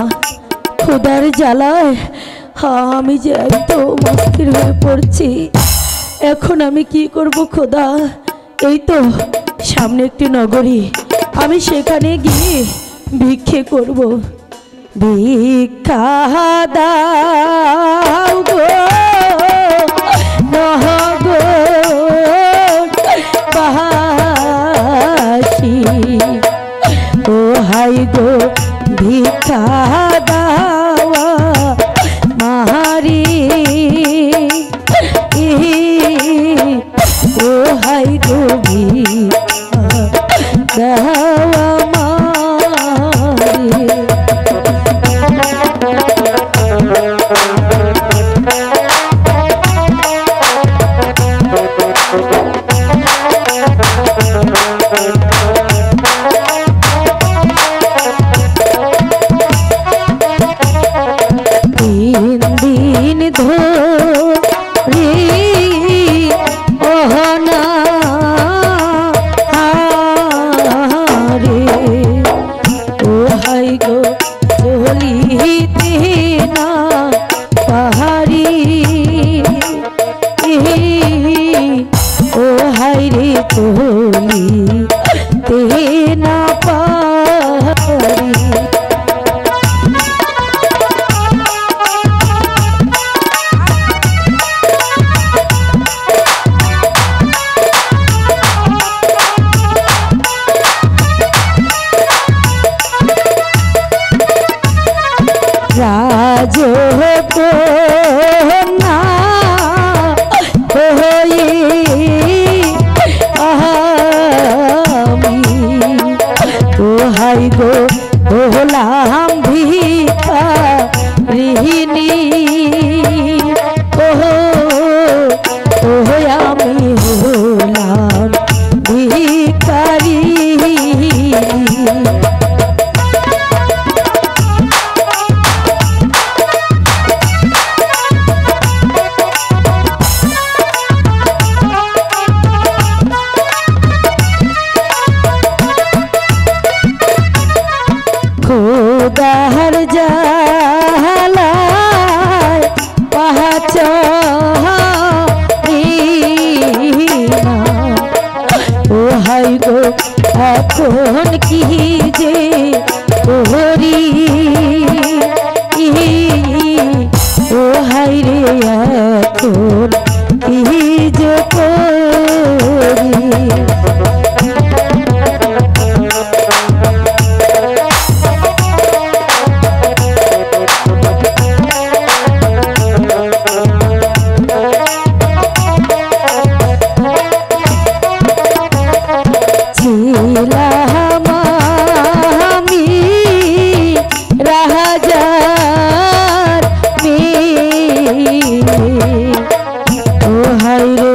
খোদার জ্বালায় আমি যে একদম অস্থির হয়ে পড়ছি। এখন আমি কি করব খোদা? এই তো সামনে একটি নগরী, আমি সেখানে গিয়ে ভিক্ষে করব। ভিক্ষা দাও গো নগরবাসী, ও হাই গো ভিক্ষা দাওয়া মাহারি, ও হাই গো ভিক্ষা দাওয়া মাহারি। তিন দিন ধরে অহনা হারে, ও হাই গো চলিতে না পাহাড়ি, ও হাই রে চলিতে না পাহাড়ি। রাজকন্যা হয়ে আমি ও হাই গো হলাম ভিখারিণী, ও আমি হলাম ভিখারিণী। খোদার জালায় পাহাচনা, ও হাই গো এখন কি যে করি, ও হাই রে এখন কি যে করি। ছিলাম আমি রাজার মেয়ে, ও হাই রে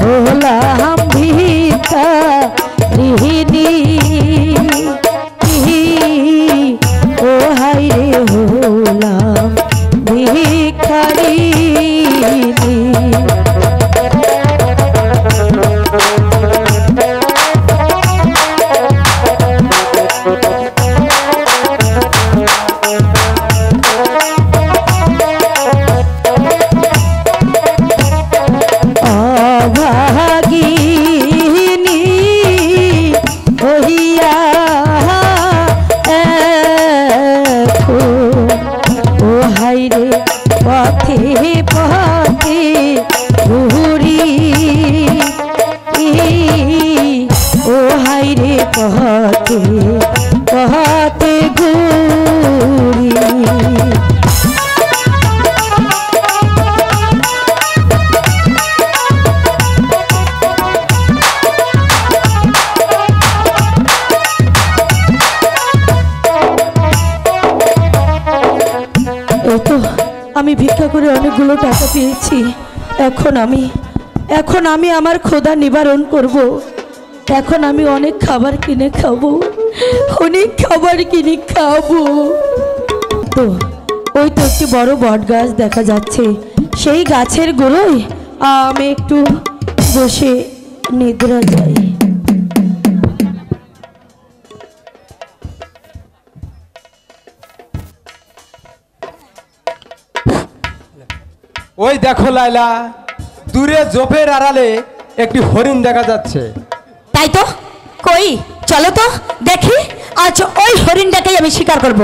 হলাম ভিখারিণী, ও হাই রে হলাম ভিখারিণী। অভাগিনী হইয়া এখন, ও হাই রে পথে পথে ঘুরি, ও হাই রে পথে পথে ঘুরি। এই তো আমি ভিক্ষা করে অনেকগুলো টাকা পেয়েছি। এখন আমি আমার ক্ষুধা নিবারণ করব। এখন আমি অনেক খাবার কিনে খাবো। অনেক খাবার কিনে খাবো। তো ওই তো একটি বড় বট গাছ দেখা যাচ্ছে, সেই গাছের গোড়ায় আমি একটু বসে নিদ্রা যাই। ওই দেখো লাইলা, দূরে জোপের আড়ালে একটি হরিণ দেখা যাচ্ছে। তাই তো, কই চলো তো দেখি, আজ ওই হরিণটাকেই আমি শিকার করব।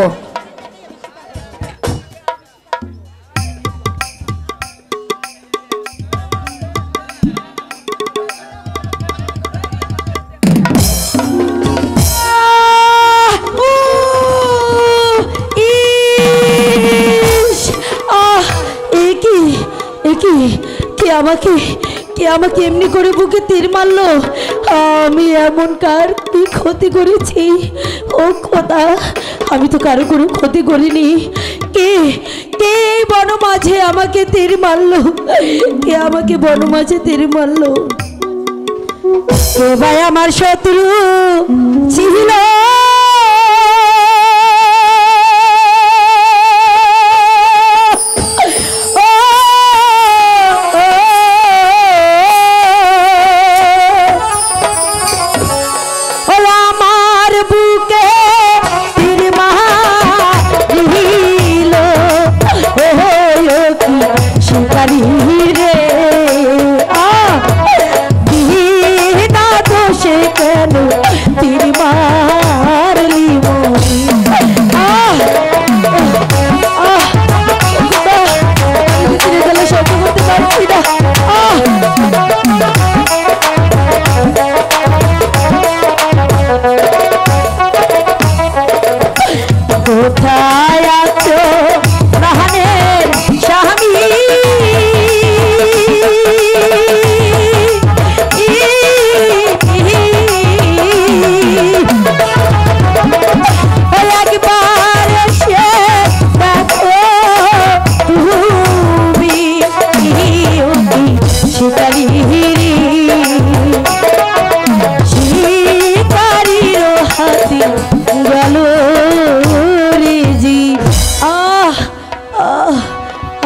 কে আমাকে এমনি করে বুকে তীর মারলো? আমি এমন কার কি ক্ষতি করেছি? ও খোদা, আমি তো কারো কোনো ক্ষতি করিনি। কে কে বন মাঝে আমাকে তীর মারলো? কে আমাকে বন মাঝে তীর মারলো? কে ভাই আমার শত্রু ছিল?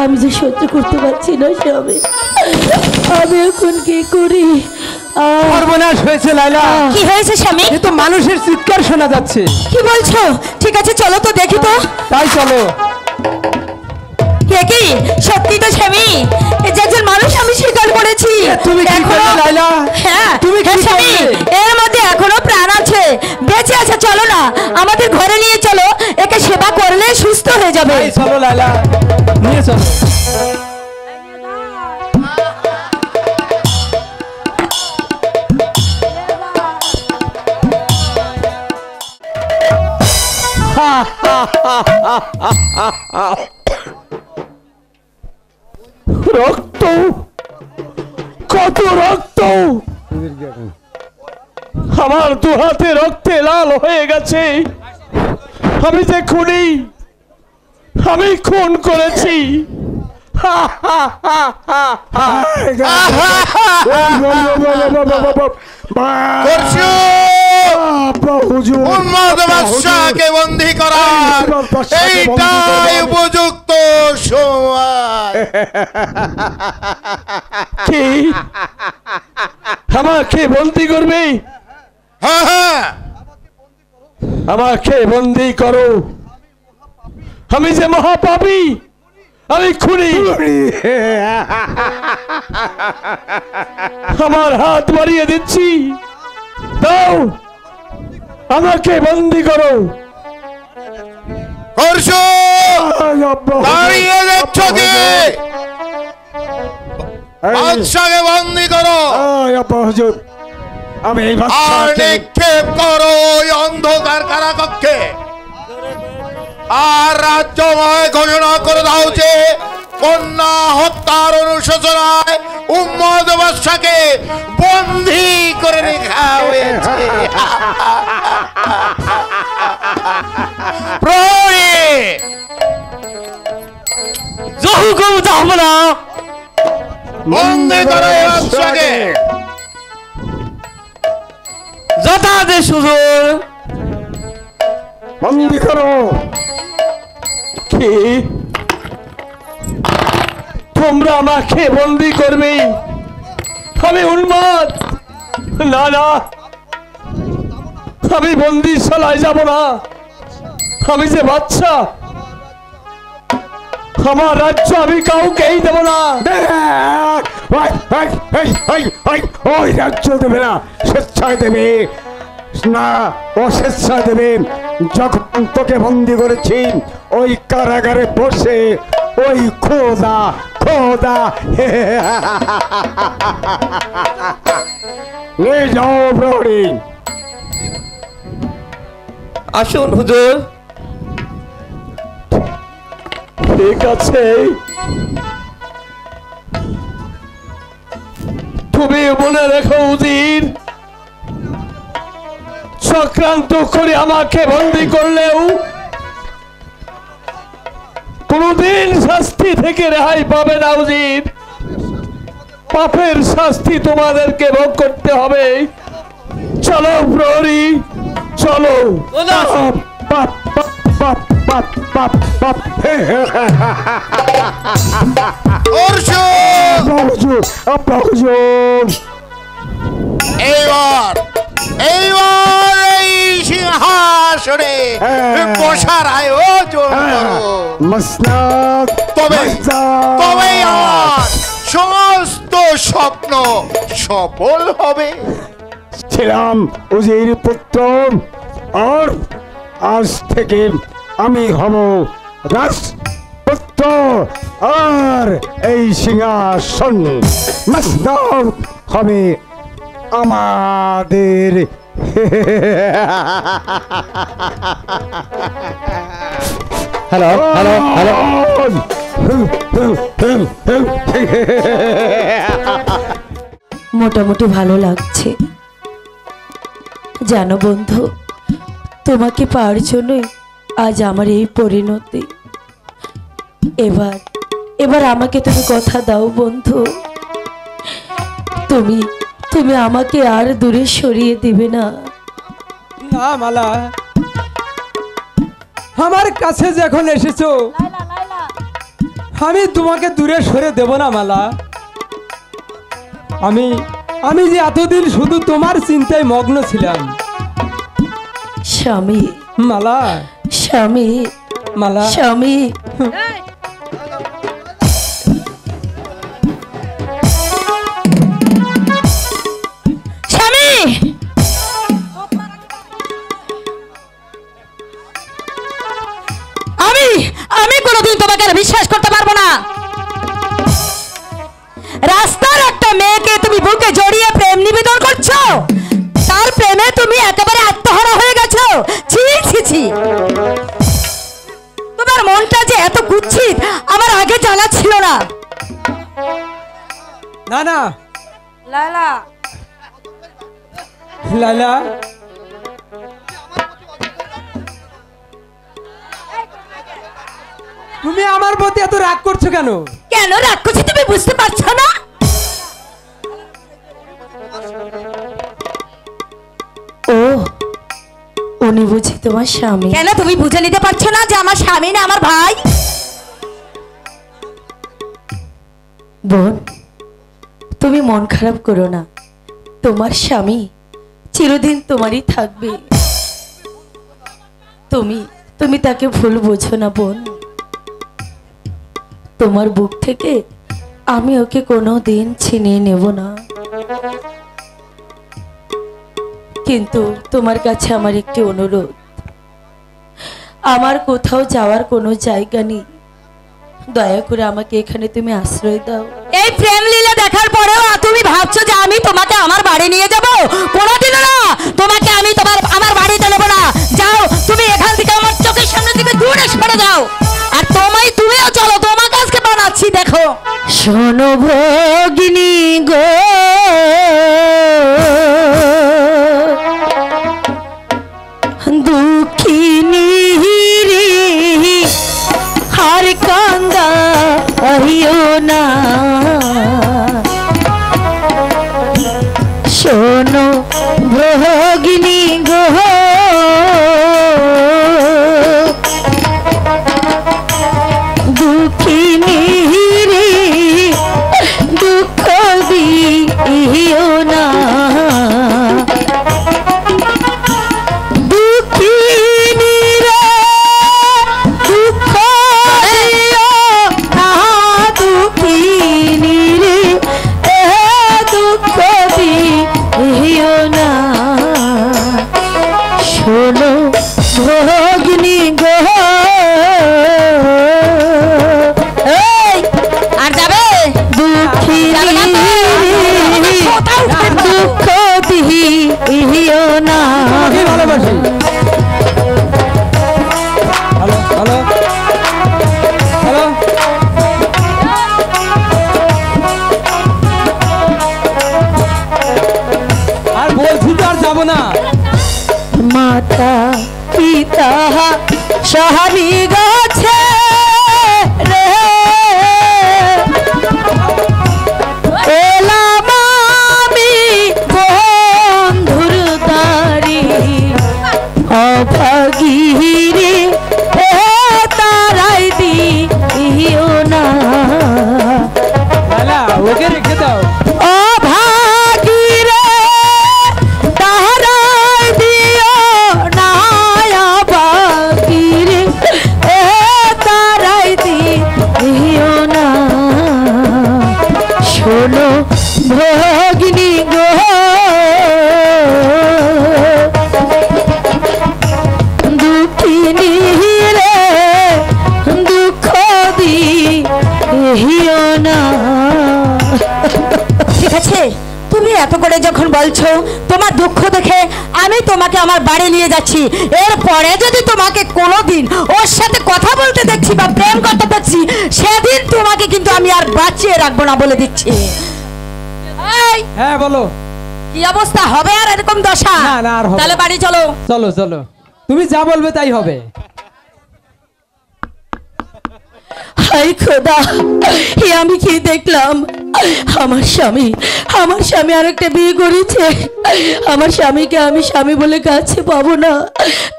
আমি যে সহ্য করতে পারছি না স্বামী, আমি এখন কি করি? সর্বনাশ হয়েছে লাইলা। কি হয়েছে স্বামী? এ তো মানুষের চিৎকার শোনা যাচ্ছে। কি বলছো? ঠিক আছে চলো তো দেখি তো। তাই চলো। কি সত্যি তো স্বামী, এই যে একজন মানুষ আমি স্বীকার করেছি। তুমি কি করলে লাইলা? হ্যাঁ তুমি কি স্বামী, করলে? এর মধ্যে এখনো প্রাণ আছে, বেঁচে আছে। চলো না আমাদের ঘরে নিয়ে চলো, একে সেবা করলে সুস্থ হয়ে যাবে। চলো লাইলা, নিয়ে চলো। রক্ত, কত রক্ত! আমার দু হাতে রক্তে লাল হয়ে গেছে। আমি যে খুনি, আমি খুন করেছি। বাদশাহকে বন্দী করার এইটাই উপযুক্ত সময়। কি আমাকে বন্দী করবে? হ্যাঁ হ্যাঁ, আমাকে বন্দী করো। আমি যে মহাপাপী, আমি খুনি। আমার হাত বাড়িয়ে দিচ্ছি, দাও আমাকে বন্দী করো। দাঁড়িয়ে দেখছ কি? বাদশাকে বন্দী করো আমি আর নিক্ষেপ করো ওই অন্ধকার কারাকক্ষে। আর রাজ্যময় ঘোষণা করে দাও যে কন্যা হত্যার অনুশোচনায় উম্মদ বাদশাকে বন্দী করে রাখা হয়েছে। প্রহরী, হুকুম জাহাপনা, বন্দী করো এই বাদশাকে। যথাদেশ হুজুর। বন্দি করো। কি তোমরা আমাকে বন্দি করবে? আমি উন্মাদ। না না, আমি বন্দিশালায় যাব না। আমি যে বাচ্চা, আমার রাজ্য আমি কাউকেই দেব না। ওই রাজ্য দেবে না, স্বেচ্ছায় দেবে না, ও স্বেচ্ছায় দেবে। যখন তোকে বন্দি করেছি ওই কারাগারে বসে ওই খোদা খোদা নিয়ে যাও প্রহরী। আসুন হুজুর। ঠিক আছে, তুমি মনে রেখো উজির, চক্রান্ত করে আমাকে বন্দি করলেও কোনদিন শাস্তি থেকে রেহাই পাবে না উজির। পাপের শাস্তি তোমাদেরকে ভোগ করতে হবে। চলো প্রহরী, চলো। পাপ পাপ পাপ পাপ পাপ পাপ অর্জুন, এইবার এইবার এই সিংহাসনে বসার আয়োজন করো। তবেই আমার সমস্ত স্বপ্ন সফল হবে। ছিলাম উজির পুত্র, আর আজ থেকে আমি হব রাজপুত্র, আর এই সিংহাসন মসনদ হবে আমাদের। হ্যালো হ্যালো হ্যালো, মোটামুটি ভালো লাগছে জানো বন্ধু, তোমাকে পাওয়ার জন্যই আজ আমার এই পরিণতি। এবার এবার আমাকে তুমি কথা দাও বন্ধু, তুমি তুমি আমাকে আর দূরে সরিয়ে দিবে না। না মালা, আমার কাছে যখন এসেছো আমি তোমাকে দূরে সরে দেব না মালা। আমি যে এতদিন শুধু তোমার চিন্তায় মগ্ন ছিলাম। স্বামী মালা, স্বামী মালা, স্বামী স্বামী, আমি কোনোদিন তোমাকে আর বিশ্বাস করতে পারবো না। রাস্তার একটা মেয়েকে তুমি বুকে জড়িয়ে প্রেম নিবেদন করছো, তার প্রেমে তুমি একেবারে আত্মহারা হয়ে গেছো। ছি ছি ছি, তোমার মনটা যে এত কুৎসিত আমার আগে জানা ছিল না। না না লালা, লালা, তুমি আমার প্রতি এত রাগ করছো কেন? কেন রাগ করছি তুমি বুঝতে পারছো না? ও উনি বুঝি তোমার স্বামী। কেন তুমি বুঝে নিতে পারছো না যে আমার স্বামী না আমার ভাই? বোন, তুমি মন খারাপ করো না, তোমার স্বামী চিরদিন তোমারই থাকবে। তুমি তাকে ভুল বোঝো না বোন। তোমার বুক থেকে আমি ওকে কোনো দিন ছিনিয়ে নেব না, কিন্তু তোমার কাছে আমার একটি অনুরোধ, আমার কোথাও যাওয়ার কোনো জায়গা নেই, দয়া করে আমাকে এখানে তুমি আশ্রয় দাও। এই প্রেম লীলা দেখার পরেও তুমি ভাবছো যে আমি তোমাকে আমার বাড়ি নিয়ে যাব? কোনোদিনও না, তোমাকে আমি আমার বাড়িতে নেব না। যাও তুমি এখান থেকে, আমার চোখের সামনে থেকে দূরে সরে যাও। আর তুমিও চলো, তোমাকে আজকে বানাচ্ছি দেখো। শোনো ভগিনী গো, দুঃখিনী রে হার কান্দা আহিও না, শোনো ভগিনী গো ভগিনী গো আর যাবে দুঃখিনী দুঃখ দিও না ভালোবাসি। হ্যালো হ্যালো হ্যালো আর বলছি তো আর যাবো না। মাতা পিতা সহাবি গেছে রে এলাম আমি বন্ধুর দারি অভাগিরে তারাই দিও না ওকে রেখে দাও। অভাগিরে তারাই দিও না অভাগিরে তারাই দিও না শোনো ভগিনী গো দুঃখিনী রে দুঃখ দিও না। ঠিক আছে তুমি এত করে যখন বলছো তোমার দুঃখ দেখে আমি তোমাকে আমার বাড়ি নিয়ে যাচ্ছি। এরপরে যদি তোমাকে কোনোদিন ওর সাথে কথা বলতে দেখছি বা প্রেম করতে দেখছি সেদিন তোমাকে কিন্তু আমি আর বাঁচিয়ে রাখবো না বলে দিচ্ছি। হ্যাঁ বলো কি অবস্থা হবে আর এরকম দশা? না না আর হবে তাহলে বাড়ি চলো। চলো চলো তুমি যা বলবে তাই হবে। হাই খোদা এ আমি কি দেখলাম? আমার স্বামী আরেকটা বিয়ে করেছে। আমার স্বামীকে আমি স্বামী বলে কাছে পাবো না,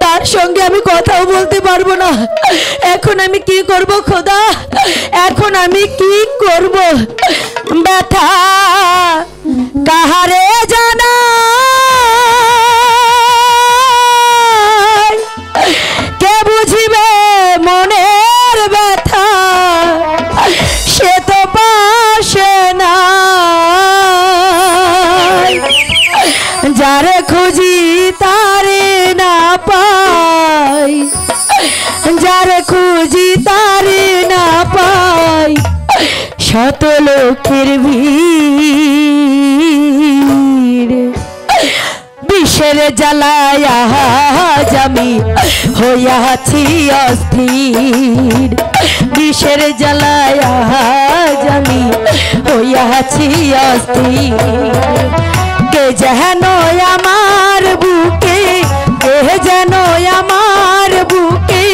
তার সঙ্গে আমি কথাও বলতে পারবো না। এখন আমি কি করব খোদা? এখন আমি কি করব? ব্যথা কাহারে জানা কে বুঝিবে মনের ব্যথা সে তো পাশে না যারে খুঁজি তারে না পাই যারে খুঁজি তারে না পাই শত লোকের ভিড় বিষের জ্বালায় আজ আমি হইয়াছি অস্থির বিষের জ্বালায় আজ আমি হইয়াছি অস্থির কে যেন আমার বুকে কে যেন আমার বুকে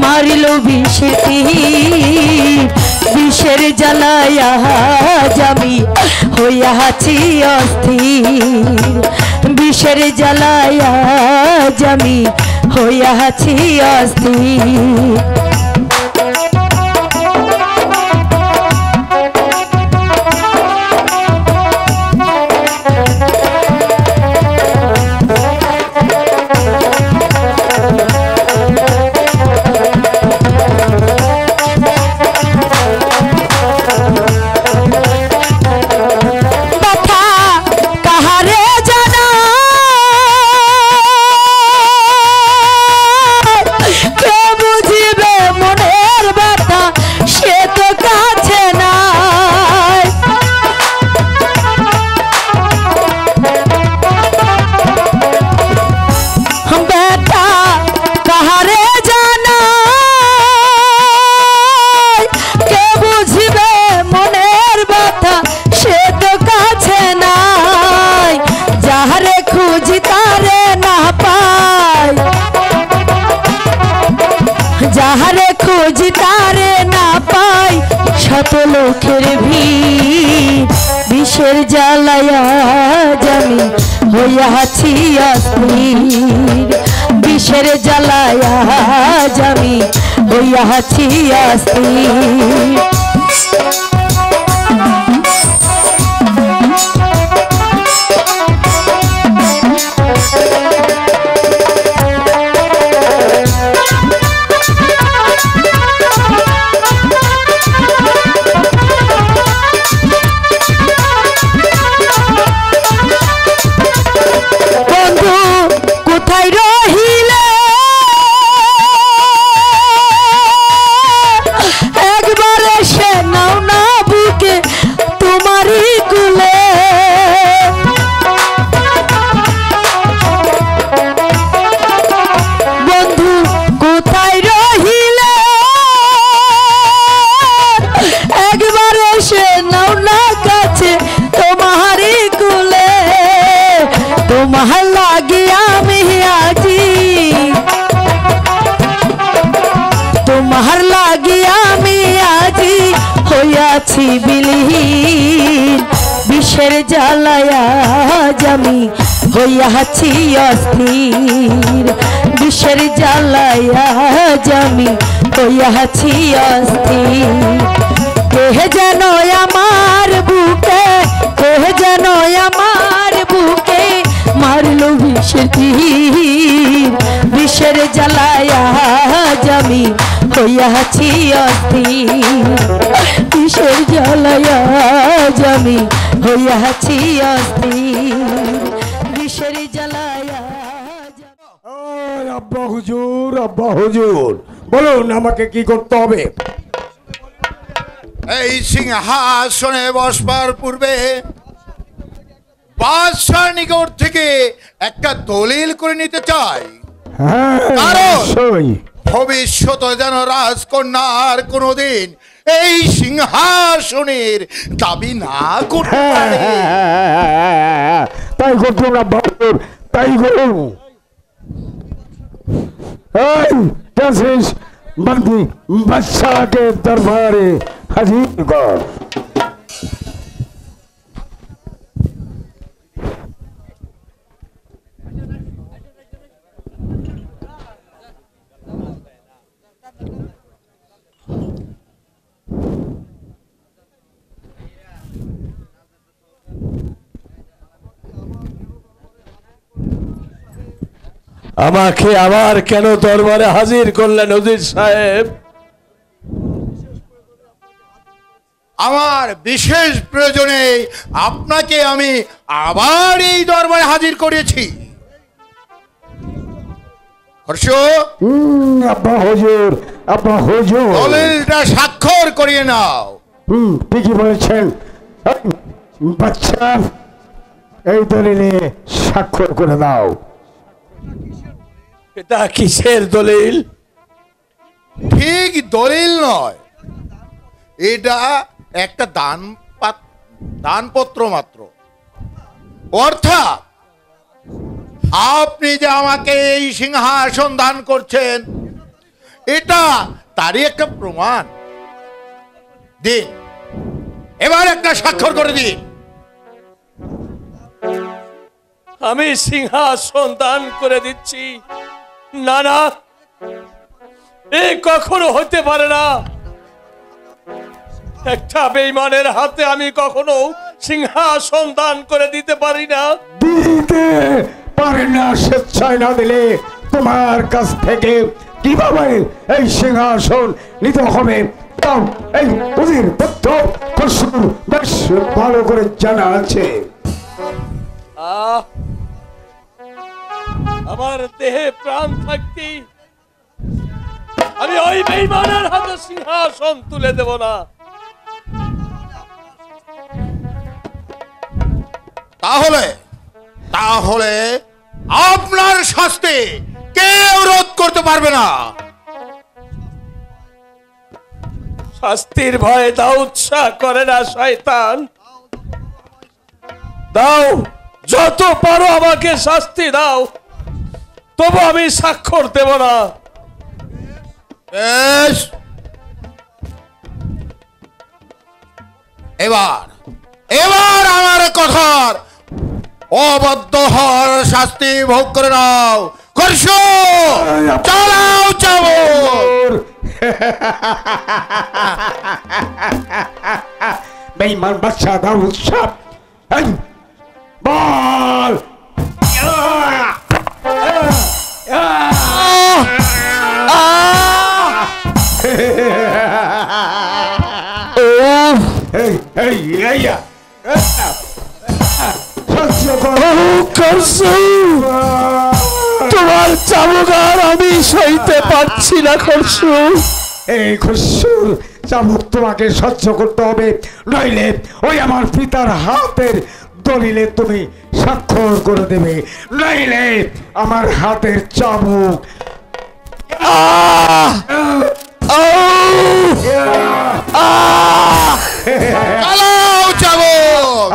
মারিল বিষের তীর বিষের জ্বালায় আজ আমি হইয়াছি অস্থির বিষের জ্বালায় আজ আমি হইয়াছি অস্থির যাহারে খুঁজি তারে না পাই শত লোকের ভিড় বিষের জ্বালায় আজ আমি হইয়াছি অস্থির বিষের জ্বালায় আজ আমি হইয়াছি অস্থির কোথায় রহিলে আছি বিলীন বিষের জ্বালায়া আমি হইয়াছি অস্থির বিষের জ্বালায়া আমি হইয়াছি অস্থির কে যেন আমার বুকে কে যেন আমার বুকে মারলো বিষের তীর বিষের জ্বালায়া আমি হইয়াছি অস্থির বিষের জ্বালায়া আমি হইয়াছি অস্থির বিষের জ্বালায়া আব্বা হুজুর বলুন আমাকে কি করতে হবে? এই সিংহাসনে বসবার পূর্বে বাদশার নিকট থেকে একটা দলিল করে নিতে চাই। কারণ ভবিষ্যতে যেন রাজকন্যার কোনোদিন এই সিংহাসনের দাবি না করতে পারে। তাই করতুম না বাবুর, তাই করুন। বাদশাকে দরবারে হাজির কর। আমাকে আবার কেন দরবারে হাজির করলেন উজির সাহেব? আমার বিশেষ প্রয়োজনে আপনাকে আমি আবার এই দরবারে হাজির করেছি। আব্বা হুজুর দলিলটা স্বাক্ষর করিয়ে নাও। ঠিকই বলেছেন বাচ্চা, এই দলিলে স্বাক্ষর করে দাও। এটা কিসের দলিল? ঠিক দলিল নয়, এটা একটা দানপত্র মাত্র। অর্থাৎ আপনি যে আমাকে এই সিংহাসন দান করছেন, এটা তারই একটা প্রমাণ। দিন, এবার একটা স্বাক্ষর করে দিন। আমি সিংহাসন দান করে দিচ্ছি? না না, এ কখনো হতে পারে না। একটা বেঈমানের হাতে আমি কখনো সিংহাসন দান করে দিতে পারি না। দিতে পারেন না? স্বেচ্ছায় না দিলে তোমার কাছ থেকে কিভাবে এই সিংহাসন নিতে হবে তাও এই উজির পুত্র খসরু বেশ ভালো করে জানা আছে। আমার দেহে প্রাণ থাকতে আমি ওই বেঈমানের হাতে সিংহাসন তুলে দেব না। তাহলে আপনার শাস্তি কেউ রোধ করতে পারবে না। শাস্তির ভয়ে দাও উৎসাহ করে না শয়তান। দাও, যত পারো আমাকে শাস্তি দাও, তবু আমি স্বাক্ষর দেব না। এবার আমার কথার অবাধ্য হওয়ার শাস্তি ভোগ করে নাও। করছো চালাও যাবো। বেঈমান বাচ্চা দাও উৎসব বল। তোমার চাবুকার আমি সইতে পারছি না খরচু। এই খসুর চাবুক তোমাকে সহ্য করতে হবে, নইলে ওই আমার পিতার হাতের দলিলে তুমি স্বাক্ষর করে দেবে, নইলে আমার হাতের চাবুক। চালাও চাবুক,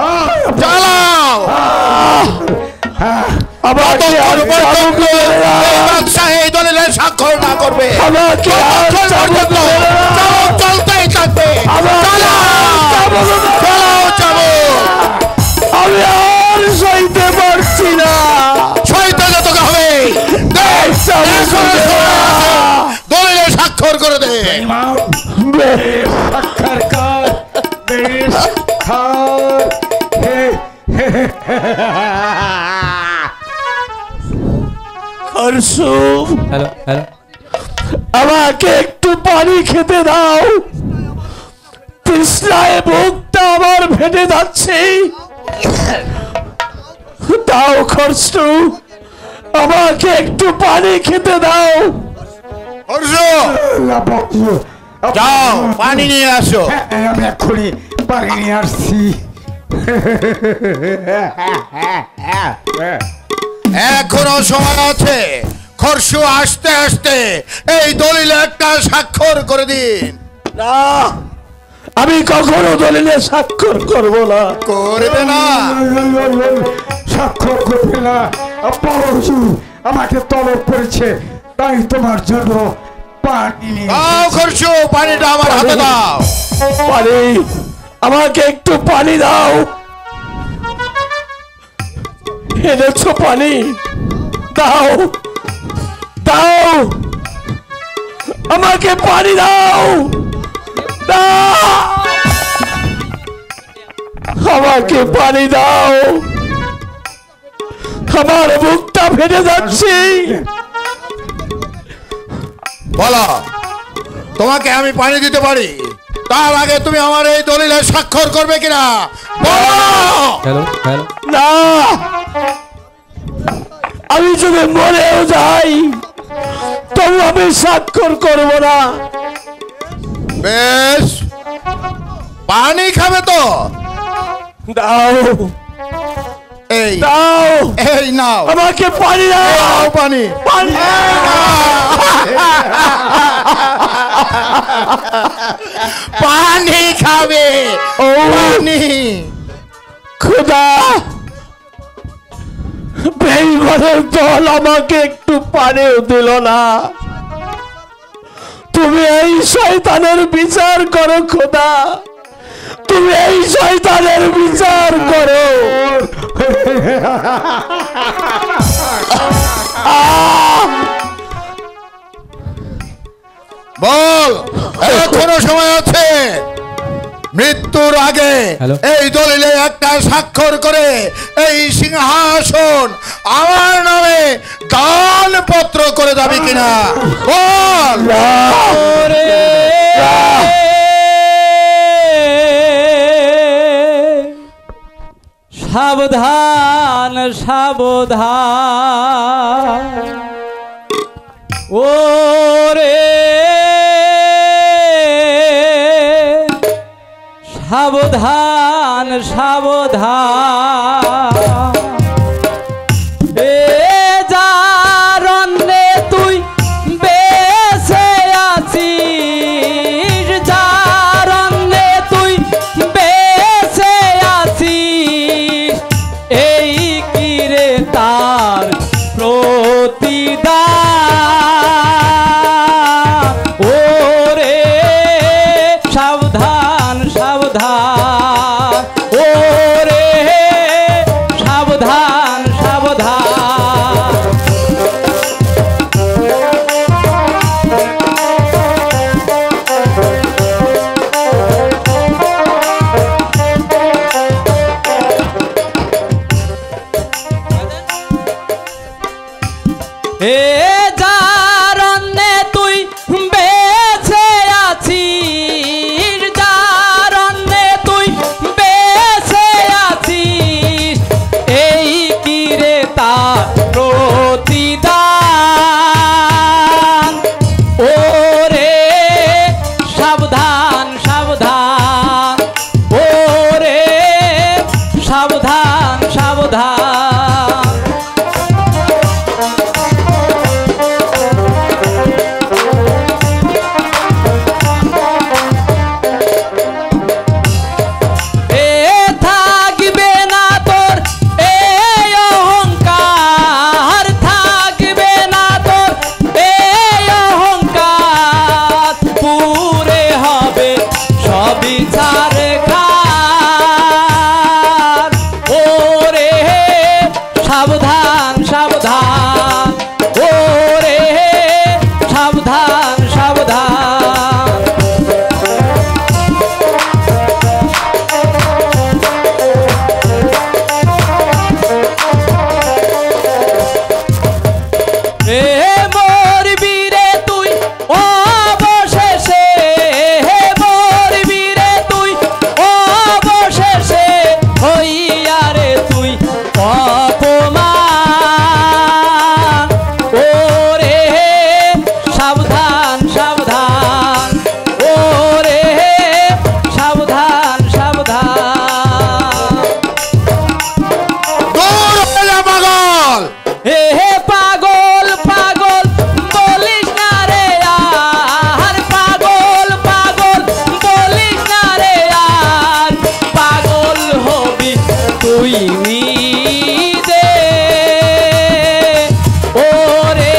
চালাও। এই দলিলে স্বাক্ষর না করবে, চলতেই থাকবে। পালাও চাবুক। আমি আর সইতে পারছি না। সইতে যত হবে দলিলে স্বাক্ষর করে দে। সাক্ষর কর বেশ খার খরসু, হ্যালো হ্যালো, আমাকে একটু পানি খেতে দাও। তৃষ্ণায় বুকটা আমার ফেটে যাচ্ছে। দাও খরসু, আমাকে একটু পানি খেতে দাও। যাও পানি নিয়ে আসো। আমি এক্ষুনি পানি নিয়ে আসছি। এখনো সময় আছে। খরসু আসতে আসতে এই দলিলে একটা স্বাক্ষর করে দিন। না, আমি কখনো দলিলে স্বাক্ষর করব না। করবে না? স্বাক্ষর করবে না? পরশু আমাকে তলব করেছে, তাই তোমার জন্য পানি নিয়ে দাও খরসু, পানিটা আমার হাতে দাও। পানি, আমাকে একটু পানি দাও। এনেছো পানি? দাও দাও, আমাকে পানি দাও। আমাকে পানি দাও, আমার বুকটা ফেটে যাচ্ছে। বলো, তোমাকে আমি পানি দিতে পারি, তার আগে তুমি আমার এই দলিলে স্বাক্ষর করবে কিনা বলো। হ্যালো হ্যালো, না, আমি যদি মরেও যাই তবু আমি স্বাক্ষর করব না। বেশ, পানি খাবে তো? দাও এই দাও, এই নাও, আমাকে পানি দাও। পানি পানি পানি খাবে। ও পানি। খোদা, বেঈমানের দল আমাকে একটু পানিও দিল না। তুমি এই শয়তানের বিচার করো খোদা, তুমি এই শয়তানের বিচার করো। বল, এখনো সময় আছে। মৃত্যুর আগে হ্যালো। এই দলিলে একটা স্বাক্ষর করে এই সিংহাসন আমার নামে দানপত্র করে যাবি কিনা বল। সাবধান সাবধান, ও রে সাবধান সাবধান, এ জারণ্যে তুই বেঁচে আছিস, জারণ্যে তুই বেঁচে আছিস, এই কিরে তার প্রতিদান, ও রে সাবধান সাবধান, ও রে সাবধান সাবধান ও রে সাবধান সাবধান দূর হয়ে যা পাগল। হে হে পাগল পাগল বলিস না রে আর পাগল পাগল বলিস না রে আর পাগল হবি তুই নিজে ও রে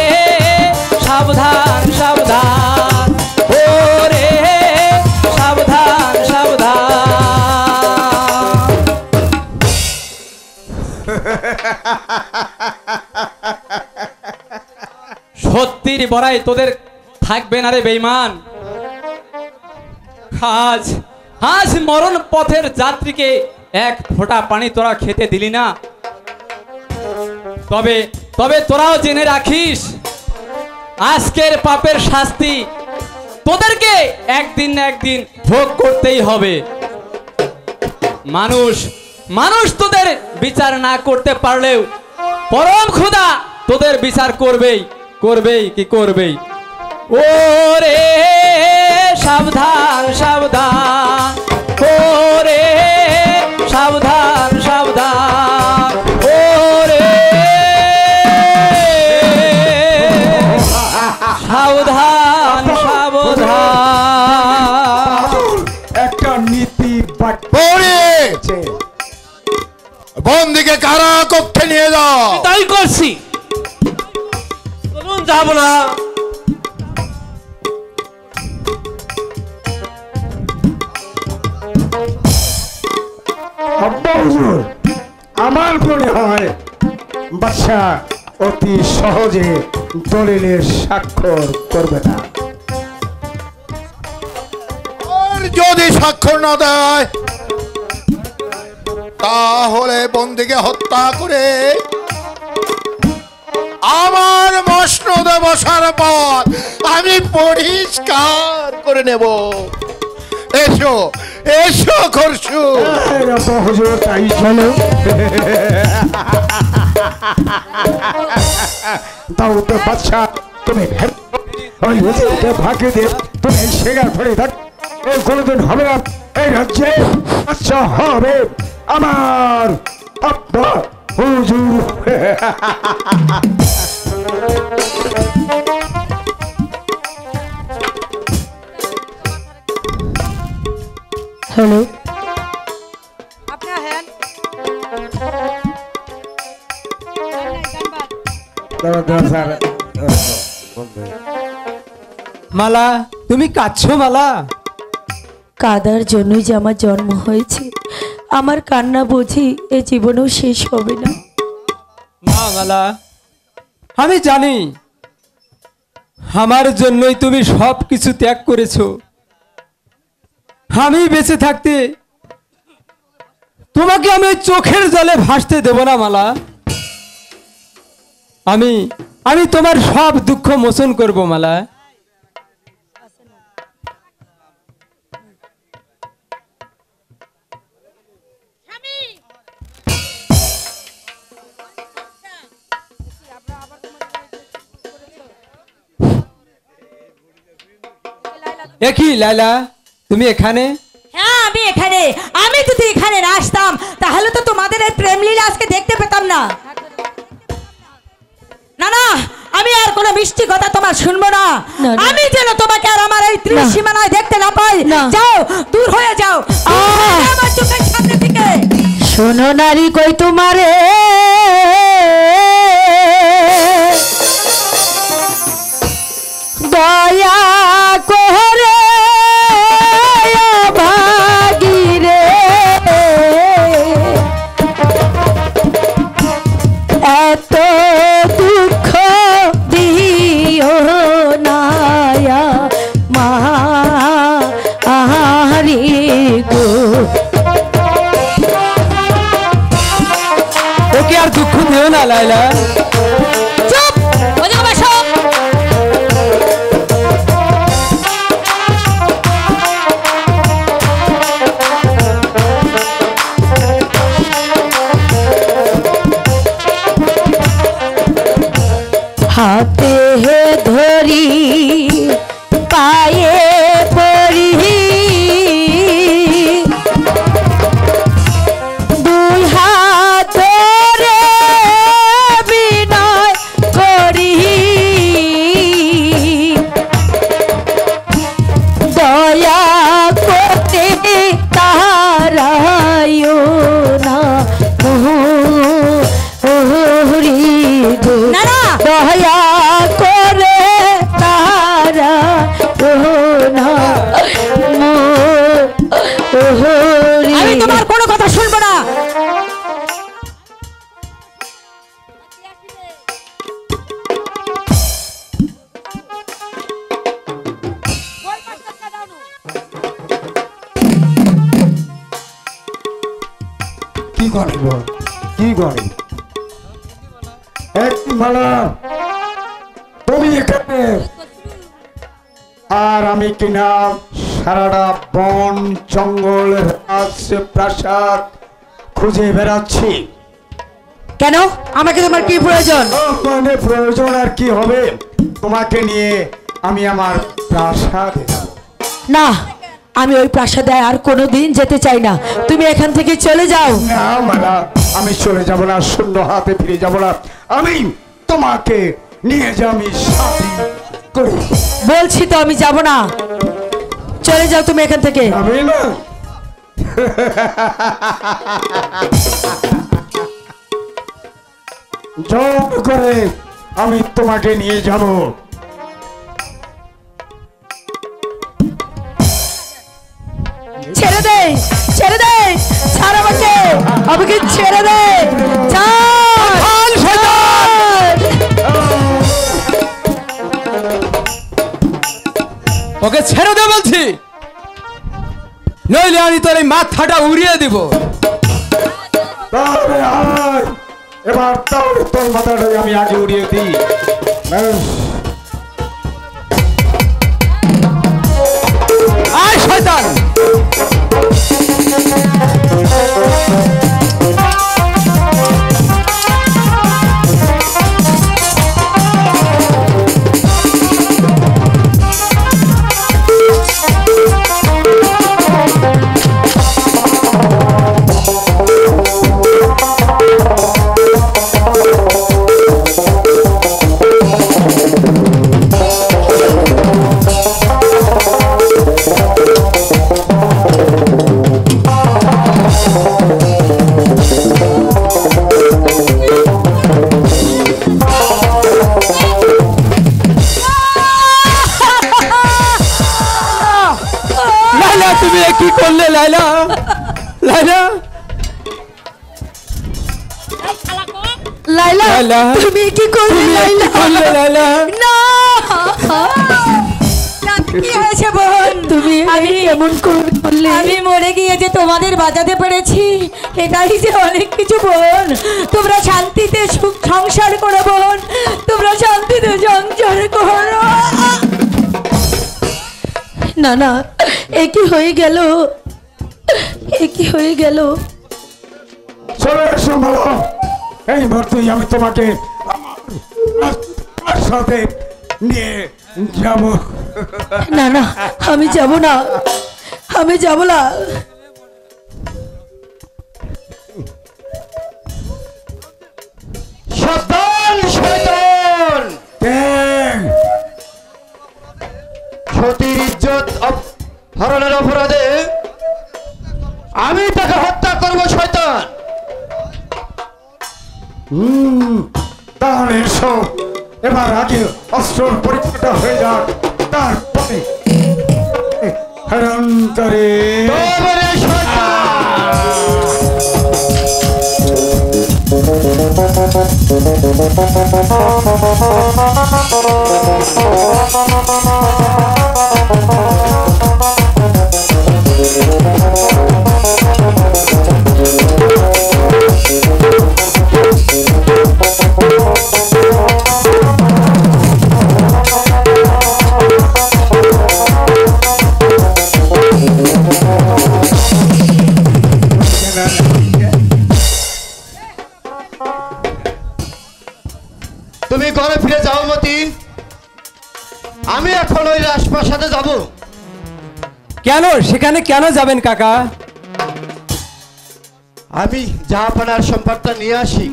সাবধান সাবধান ও রে সাবধান সাবধান সত্যির বড়াই তোদের থাকবে না রে বেঈমান আজ আজ মরণ পথের যাত্রীকে এক ফোঁটা পানি তোরা খেতে দিলি না তবে তবে তোরাও জেনে রাখিস আজকের পাপের শাস্তি তোদেরকে একদিন না একদিন ভোগ করতেই হবে মানুষ মানুষ তোদের বিচার না করতে পারলেও পরম খোদা তোদের বিচার করবেই করবেই কি করবেই ও রে সাবধান সাবধান ও রে সাবধান সাবধান ও রে সাবধান সাবধান একটা নীতি পড়ে বন্দিকে কারা কক্ষে নিয়ে যাও। তাই করছি চলুন যাব না আব্বা হুজুর, আমার মনে হয় বাদশা অতি সহজে দলিলের স্বাক্ষর করবে না। আর যদি স্বাক্ষর না দেয় তাহলে বন্দিকে হত্যা করে আমার মসনদে বসার পর আমি পরিষ্কার করে নেব। এসো এসো খরশু। আব্বা হুজুর, তাই চলো। তাও তো বাদশা তুমি ওই হুজুরকে ফাঁকি দিয়ে তুমি সেগা ধরে থাক। এই কোনোদিন হবে না এই রাজ্যে বাদশা হবে আমার আব্বা হুজুর। হ্যালো মালা তুমি কাঁদছো মালা? কাদার জন্যই যে আমার জন্ম হয়েছে, আমার কান্না বুঝি এ জীবনেও শেষ হবে না। না মালা, আমি জানি আমার জন্যই তুমি সব কিছু ত্যাগ করেছো। আমি বেঁচে থাকতে তোমাকে আমি চোখের জলে ভাসতে দেব না মালা। আমি তোমার সব দুঃখ মোচন করব মালা। একই লাইলা, তুমি এখানে? হ্যাঁ আমি এখানে। আমি যদি এখানে না আসতাম তাহলে তো তোমাদের এই প্রেম লীলা আজকে দেখতে পেতাম না। না না, আমি আর কোনো মিষ্টি কথা তোমার শুনবো না। আমি যেন তোমাকে আর আমার এই ত্রিসীমানায় দেখতে না পাই। যাও, দূর হয়ে যাও আমার চোখের সামনে থেকে। শোনো নারী কই তোমারে দয়া করে ভাগিরে এত দুঃখ দিও নায়া মা আহারি গো। ওকে আর দুঃখ দিও না লাইলা। চুপ, ওদিকে বসো। হাতে ধরি না মোহরি। আমি তোমার কোনো কথা শুনবো না। কি করব কি করি এক মালা তুমি এখানে আর আমি কিনা সারাটা বন জঙ্গল প্রাসাদ খুঁজে বেড়াচ্ছি। কেন? আমাকে তোমার কি প্রয়োজন? মানে প্রয়োজন আর কি হবে, তোমাকে নিয়ে আমি আমার প্রাসাদে যাব। না, আমি ওই প্রাসাদে আর কোনোদিন যেতে চাই না। তুমি এখান থেকে চলে যাও। না মালা, আমি চলে যাব না, শূন্য হাতে ফিরে যাব না। আমি তোমাকে নিয়ে যে আমি সাথী করি। বলছি তো আমি যাব না, চলে যাও তুমি এখান থেকে। আমি না জোর করে আমি তোমাকে নিয়ে যাব। ছেড়ে দে, ছেড়ে দে, ছাড় আমাকে, আমাকে ছেড়ে দে, ছাড়। ওকে ছেড়ে দে বলছি, নইলে আমি তোর এই মাথাটা উড়িয়ে দিব। তাহলে আয়, এবার তাহলে তোর মাথাটাই আমি আগে উড়িয়ে দিই। আয় শয়তান! তুমি কি করলে লাইলা? লাইলা, লাইলা, তুমি কি করলে লাইলা? লাইলা না, কি হয়েছে বোন? তুমি আমি এমন করলে? আমি মরে গিয়ে যে তোমাদের বাঁচাতে পেরেছি, এটাই যে অনেক কিছু বোন। তোমরা শান্তিতে সুখ সংসার করো বোন, তোমরা শান্তিতে সংসার করো। না না, এ কি হয়ে গেল, এ কি হয়ে গেল? চলে এসো মালা, এই মুহূর্তেই আমি তোমাকে আমার সাথে নিয়ে যাব। না না, আমি যাব না, আমি যাব না। সাবধান শয়তান! সতীর ইজ্জত হরণের অপরাধে আমি তাকে হত্যা করব শয়তান। তাহলে এসো, এবার আগে অস্ত্র পরীক্ষাটা হয়ে যাক, তারপরে হরণ করে তুমি ঘরে ফিরে যাও মতি, আমি এখন ওই রাজপ্রাসাদে যাব। কেন? সেখানে কেন যাবেন কাকা? আমি জাহাপানার সম্পদটা নিয়ে আসি।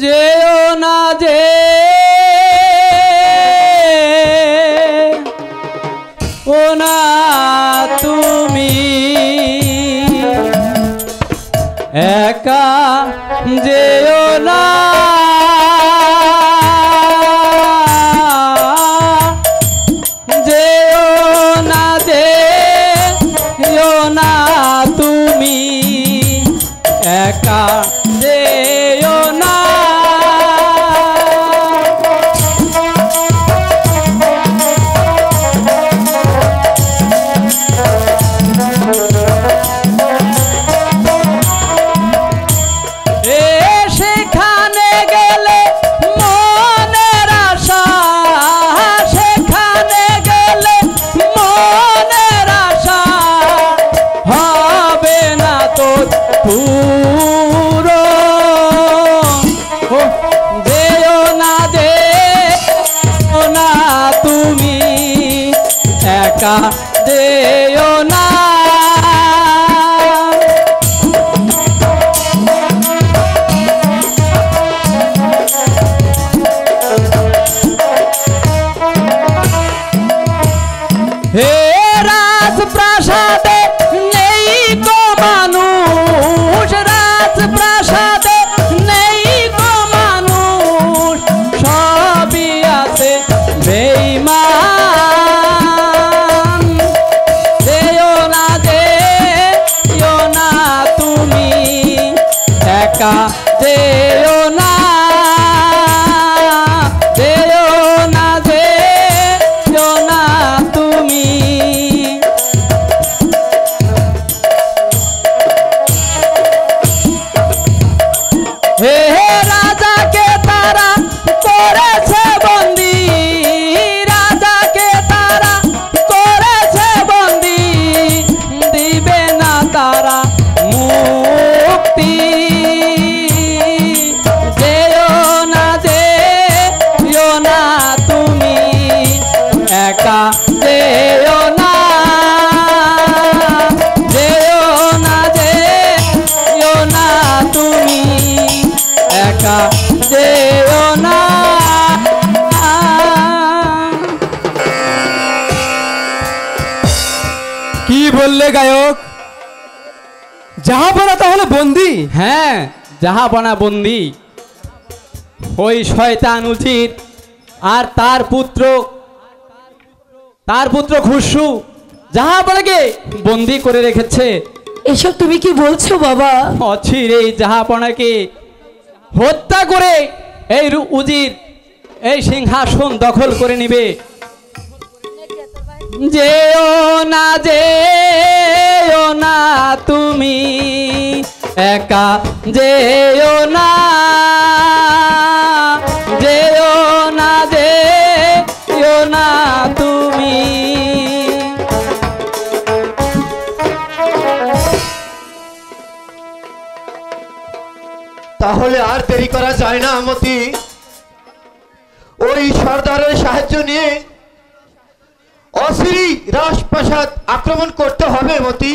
যেও না যে ও না তুমি একা, যেও না একা যেও না। হে রাজপ্রাসাদে নেই গো মানুষ, রাজপ্রাসাদে নেই গো মানুষ, সবই আছে বেঈমান। যেও না তুমি একা যেও না, যেও না তুমি। হে রাজাকে তারা করেছে বন্দি, রাজাকে তারা করেছে বন্দি, দিবে না তারা মুক্তি। যেও না তুমি একা যেও না, যেও না তুমি একা যেও না। কি বললে গায়ক? জাহাপনা তাহলে বন্দি? হ্যাঁ, জাহাপনা বন্দি। ওই শয়তান উজির আর তার পুত্র খুশরু জাহাপনাকে বন্দি করে রেখেছে। এসব তুমি কি বলছো বাবা? অচির এই জাহাপনাকে হত্যা করে এই উজির এই সিংহাসন দখল করে নিবে। যেও না তুমি একা যেও না, যেও না তুমি। তাহলে আর দেরি করা যায় না মতি, ওই সর্দারের সাহায্য নিয়ে অসিরি রাজপ্রাসাদ আক্রমণ করতে হবে মতি।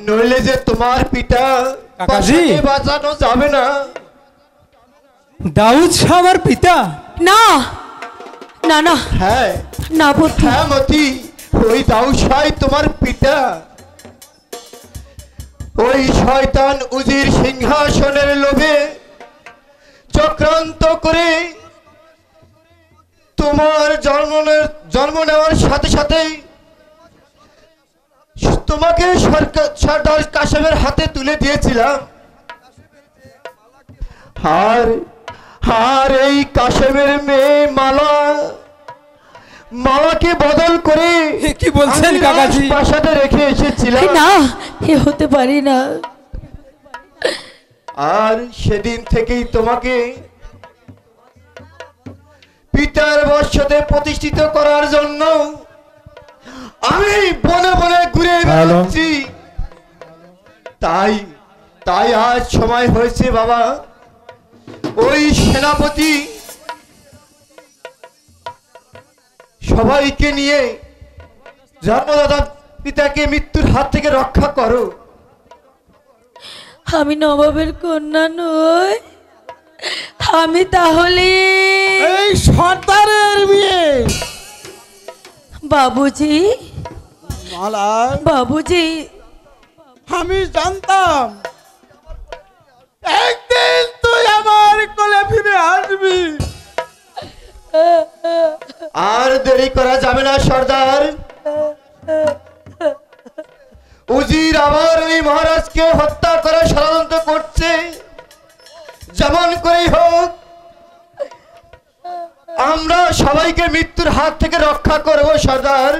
নইলে যে তোমার পিতা কাকাজি বাঁচানো যাবে না। দাউদ শাহ আমার পিতা? না না না, হ্যাঁ না পুত্র, হ্যাঁ মতি, ওই দাউদ শাহ তোমার পিতা। ওই শয়তান উজির সিংহাসনের লোভে চক্রান্ত করে তোমার জন্ম নেওয়ার সাথে সাথেই তোমাকে সর্দার কাশেমের হাতে তুলে দিয়েছিলাম। আর এই কাশেমের মেয়ে মালাকে বদল করে কি বলছেন কাকাজি? প্রাসাদে রেখে এসেছিলাম। না, এ হতে পারি না। আর সেদিন থেকেই তোমাকে পিতার বর্ষতে প্রতিষ্ঠিত করার জন্য আমি বনে বনে ঘুরে বেড়াচ্ছি। তাই আজ সময় হয়েছে বাবা, ওই সেনাপতি সবাইকে নিয়ে জন্মদাতা পিতাকে মৃত্যুর হাত থেকে রক্ষা করো। আমি নবাবের কন্যা নই, আমি তাহলে এই সর্দারের মেয়ে। বাবুজি, মালা, বাবুজি, আমি জানতাম একদিন তুই আমার কোলে ফিরে আসবি। আর দেরি করা যাবে না সর্দার। উজির আবার ওই মহারাজকে হত্যা করার ষড়যন্ত্র করছে। যেমন করেই হোক আমরা সবাইকে মৃত্যুর হাত থেকে রক্ষা করব সর্দার।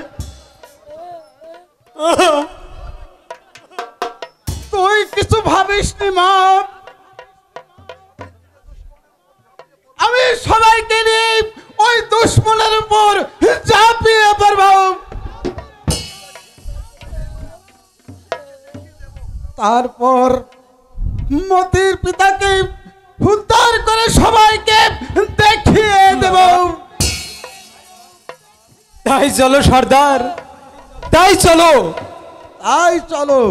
তুই কিছু ভাবিস নি মা, আমি সবাইকে নিয়ে ওই দুশ্মনের উপর ঝাঁপিয়ে পড়ব। তারপর মতির পিতাকে উদ্ধার করে সবাইকে দেখিয়ে দেব। তাই চলো সর্দার, তাই চলো। চলো